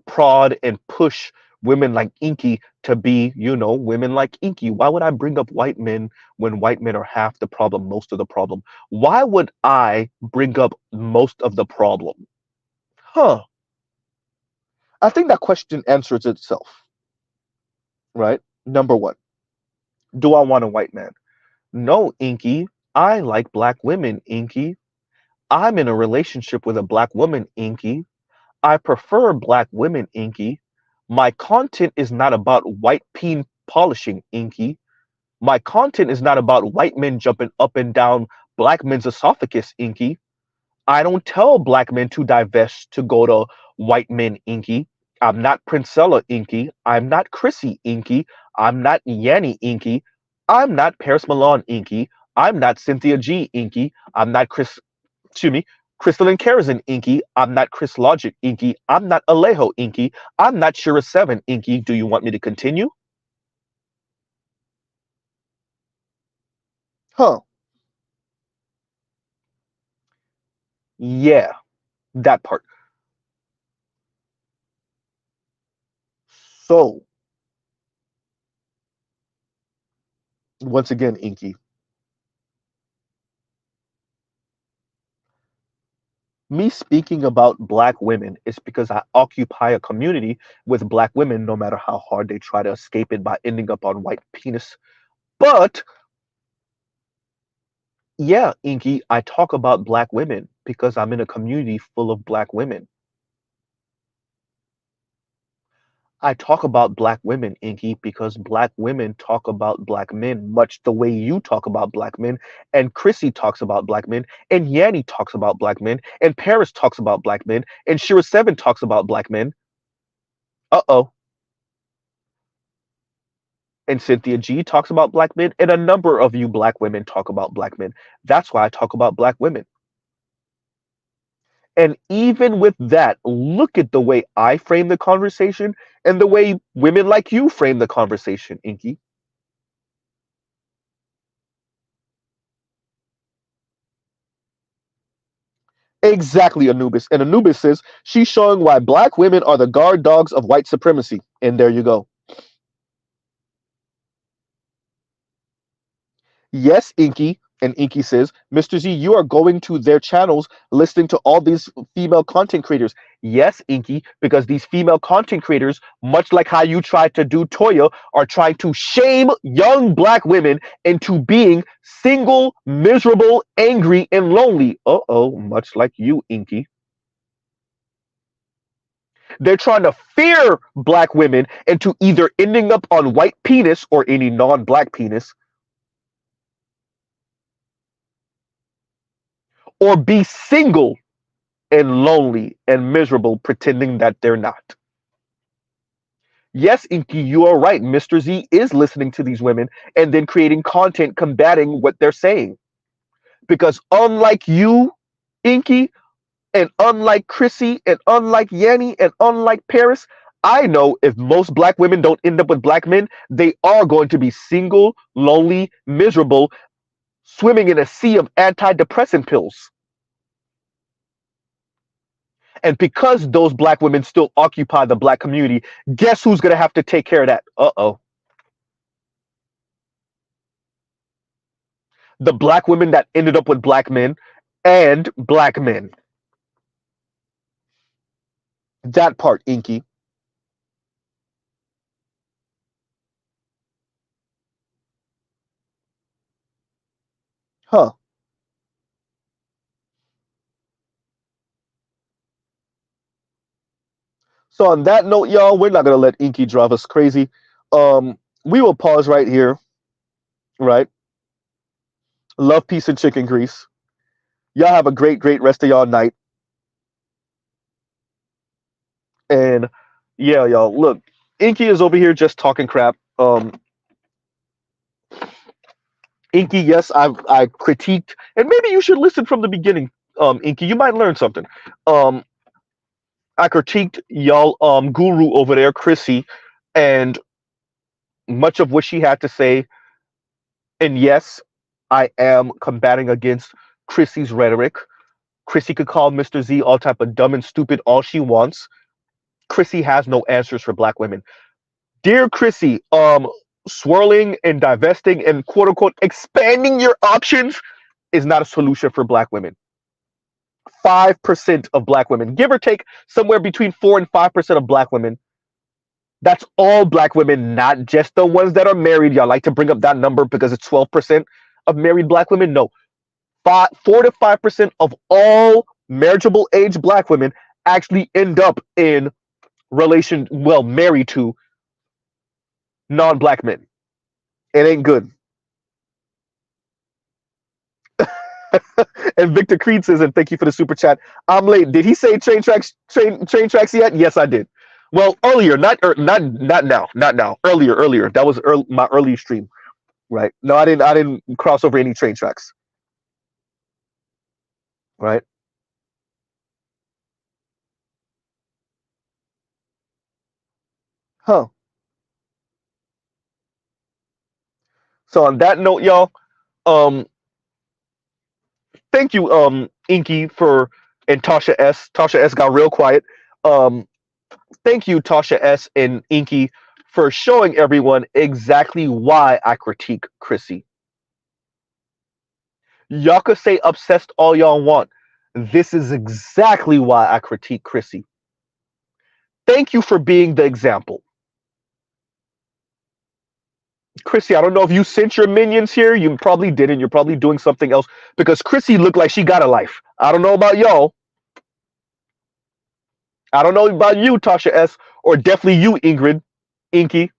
prod and push women like Inky to be, women like Inky? Why would I bring up white men when white men are half the problem, most of the problem? Why would I bring up most of the problem? Huh. I think that question answers itself, right? Number one, do I want a white man? No, Inky. I like black women, Inky. I'm in a relationship with a black woman, Inky. I prefer black women, Inky. My content is not about white peen polishing, Inky. My content is not about white men jumping up and down black men's esophagus, Inky. I don't tell black men to divest to go to white men, Inky. I'm not Princella, Inky. I'm not Chrissy, Inky. I'm not Yanni, Inky. I'm not Paris Milan, Inky. I'm not Cynthia G, Inky. I'm not excuse me, Crystalline Karazin, Inky. I'm not Chris Logic, Inky. I'm not Alejo, Inky. I'm not Shira 7, Inky. Do you want me to continue? Huh. Yeah, that part. So, once again, Inky, me speaking about black women is because I occupy a community with black women, no matter how hard they try to escape it by ending up on white penis. But yeah, Inky, I talk about black women because I'm in a community full of black women. I talk about black women, Inky, because black women talk about black men much the way you talk about black men, and Chrissy talks about black men, and Yanni talks about black men, and Paris talks about black men, and Shira 7 talks about black men. Uh-oh. And Cynthia G talks about black men, and a number of you black women talk about black men. That's why I talk about black women. And even with that, look at the way I frame the conversation and the way women like you frame the conversation, Inky. Exactly, Anubis. And Anubis says she's showing why black women are the guard dogs of white supremacy. And there you go. Yes, Inky. And Inky says, Mr. Z, you are going to their channels listening to all these female content creators. Yes, Inky, because these female content creators, much like how you tried to do Toya, are trying to shame young black women into being single, miserable, angry, and lonely. Uh-oh, much like you, Inky. They're trying to fear black women into either ending up on white penis or any non-black penis, or be single and lonely and miserable pretending that they're not. Yes, Inky, you are right. Mr. Z is listening to these women and then creating content combating what they're saying. Because unlike you, Inky, and unlike Chrissy, and unlike Yanni, and unlike Paris, I know if most black women don't end up with black men, they are going to be single, lonely, miserable, swimming in a sea of antidepressant pills. And because those black women still occupy the black community, guess who's going to have to take care of that? Uh-oh. the black women that ended up with black men and black men. That part, Inky. Huh. So on that note, y'all, we're not gonna let Inky drive us crazy. We will pause right here, right? Love, peace, and chicken grease. Y'all have a great, great rest of y'all night. And yeah, y'all, look, Inky is over here just talking crap. Inky, yes, I critiqued, and maybe you should listen from the beginning. Inky, you might learn something. Um, I critiqued y'all, guru over there, Chrissy, and much of what she had to say. And yes, I am combating against Chrissy's rhetoric. Chrissy could call Mr. Z all type of dumb and stupid all she wants. Chrissy has no answers for black women. Dear Chrissy, swirling and divesting and quote unquote expanding your options is not a solution for black women. 5% of black women, give or take somewhere between 4 and 5% of black women. That's all black women, not just the ones that are married. Y'all like to bring up that number because it's 12% of married black women. No, 4 to 5% of all marriageable age black women actually end up in married to non-black men. It ain't good. And Victor Creed says, and thank you for the super chat. I'm late. Did he say train tracks yet? Yes, I did. Well, earlier, not now, not now. Earlier. That was my early stream, right? No, I didn't cross over any train tracks, right? Huh. So on that note, y'all, um, thank you, Inky for and Tasha S. Tasha S got real quiet. Um, thank you, Tasha S and Inky, for showing everyone exactly why I critique Chrissy. Y'all could say obsessed all y'all want. This is exactly why I critique Chrissy. Thank you for being the example. Chrissy, I don't know if you sent your minions here. You probably didn't. You're probably doing something else because Chrissy looked like she got a life. I don't know about y'all. I don't know about you, Tasha S, or definitely you, Ingrid, Inky,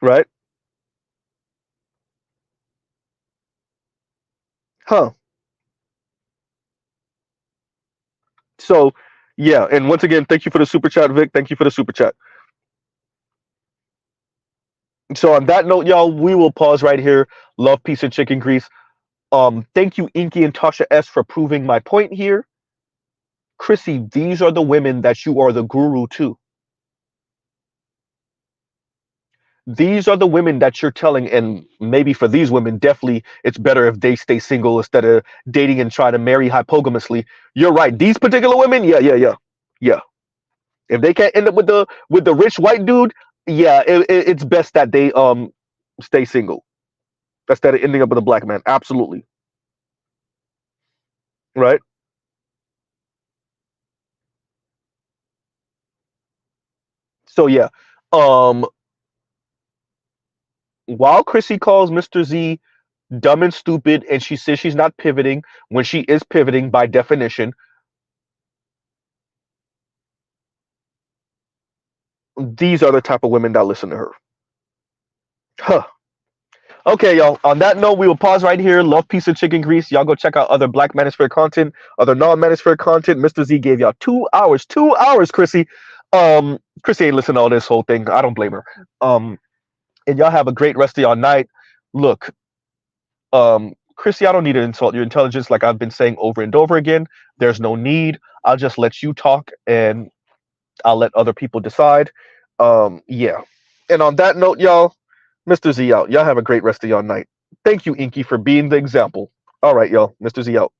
right? Huh. So, yeah. And once again, thank you for the super chat, Vic. Thank you for the super chat. So on that note, y'all, we will pause right here. Love, peace, and chicken grease. Thank you, Inky and Tasha S, for proving my point here. Chrissy, these are the women that you are the guru to. These are the women that you're telling, and maybe for these women, definitely it's better if they stay single instead of dating and try to marry hypogamously. You're right. These particular women, yeah. If they can't end up with the rich white dude, yeah, it's best that they stay single instead of ending up with a black man. Absolutely, right. So yeah, um, while Chrissy calls Mr. Z dumb and stupid, and she says she's not pivoting when she is pivoting by definition, these are the type of women that listen to her. Huh. Okay, y'all. On that note, we will pause right here. Love, peace, and chicken grease. Y'all go check out other Black Manosphere content, other non-Manosphere content. Mr. Z gave y'all 2 hours. 2 hours, Chrissy. Chrissy ain't listening to all this whole thing. I don't blame her. And y'all have a great rest of y'all night. Look, Chrissy, I don't need to insult your intelligence like I've been saying over and over again. There's no need. I'll just let you talk and I'll let other people decide. Yeah. And on that note, y'all, Mr. Z out. Y'all have a great rest of y'all night. Thank you, Inky, for being the example. All right, y'all. Mr. Z out.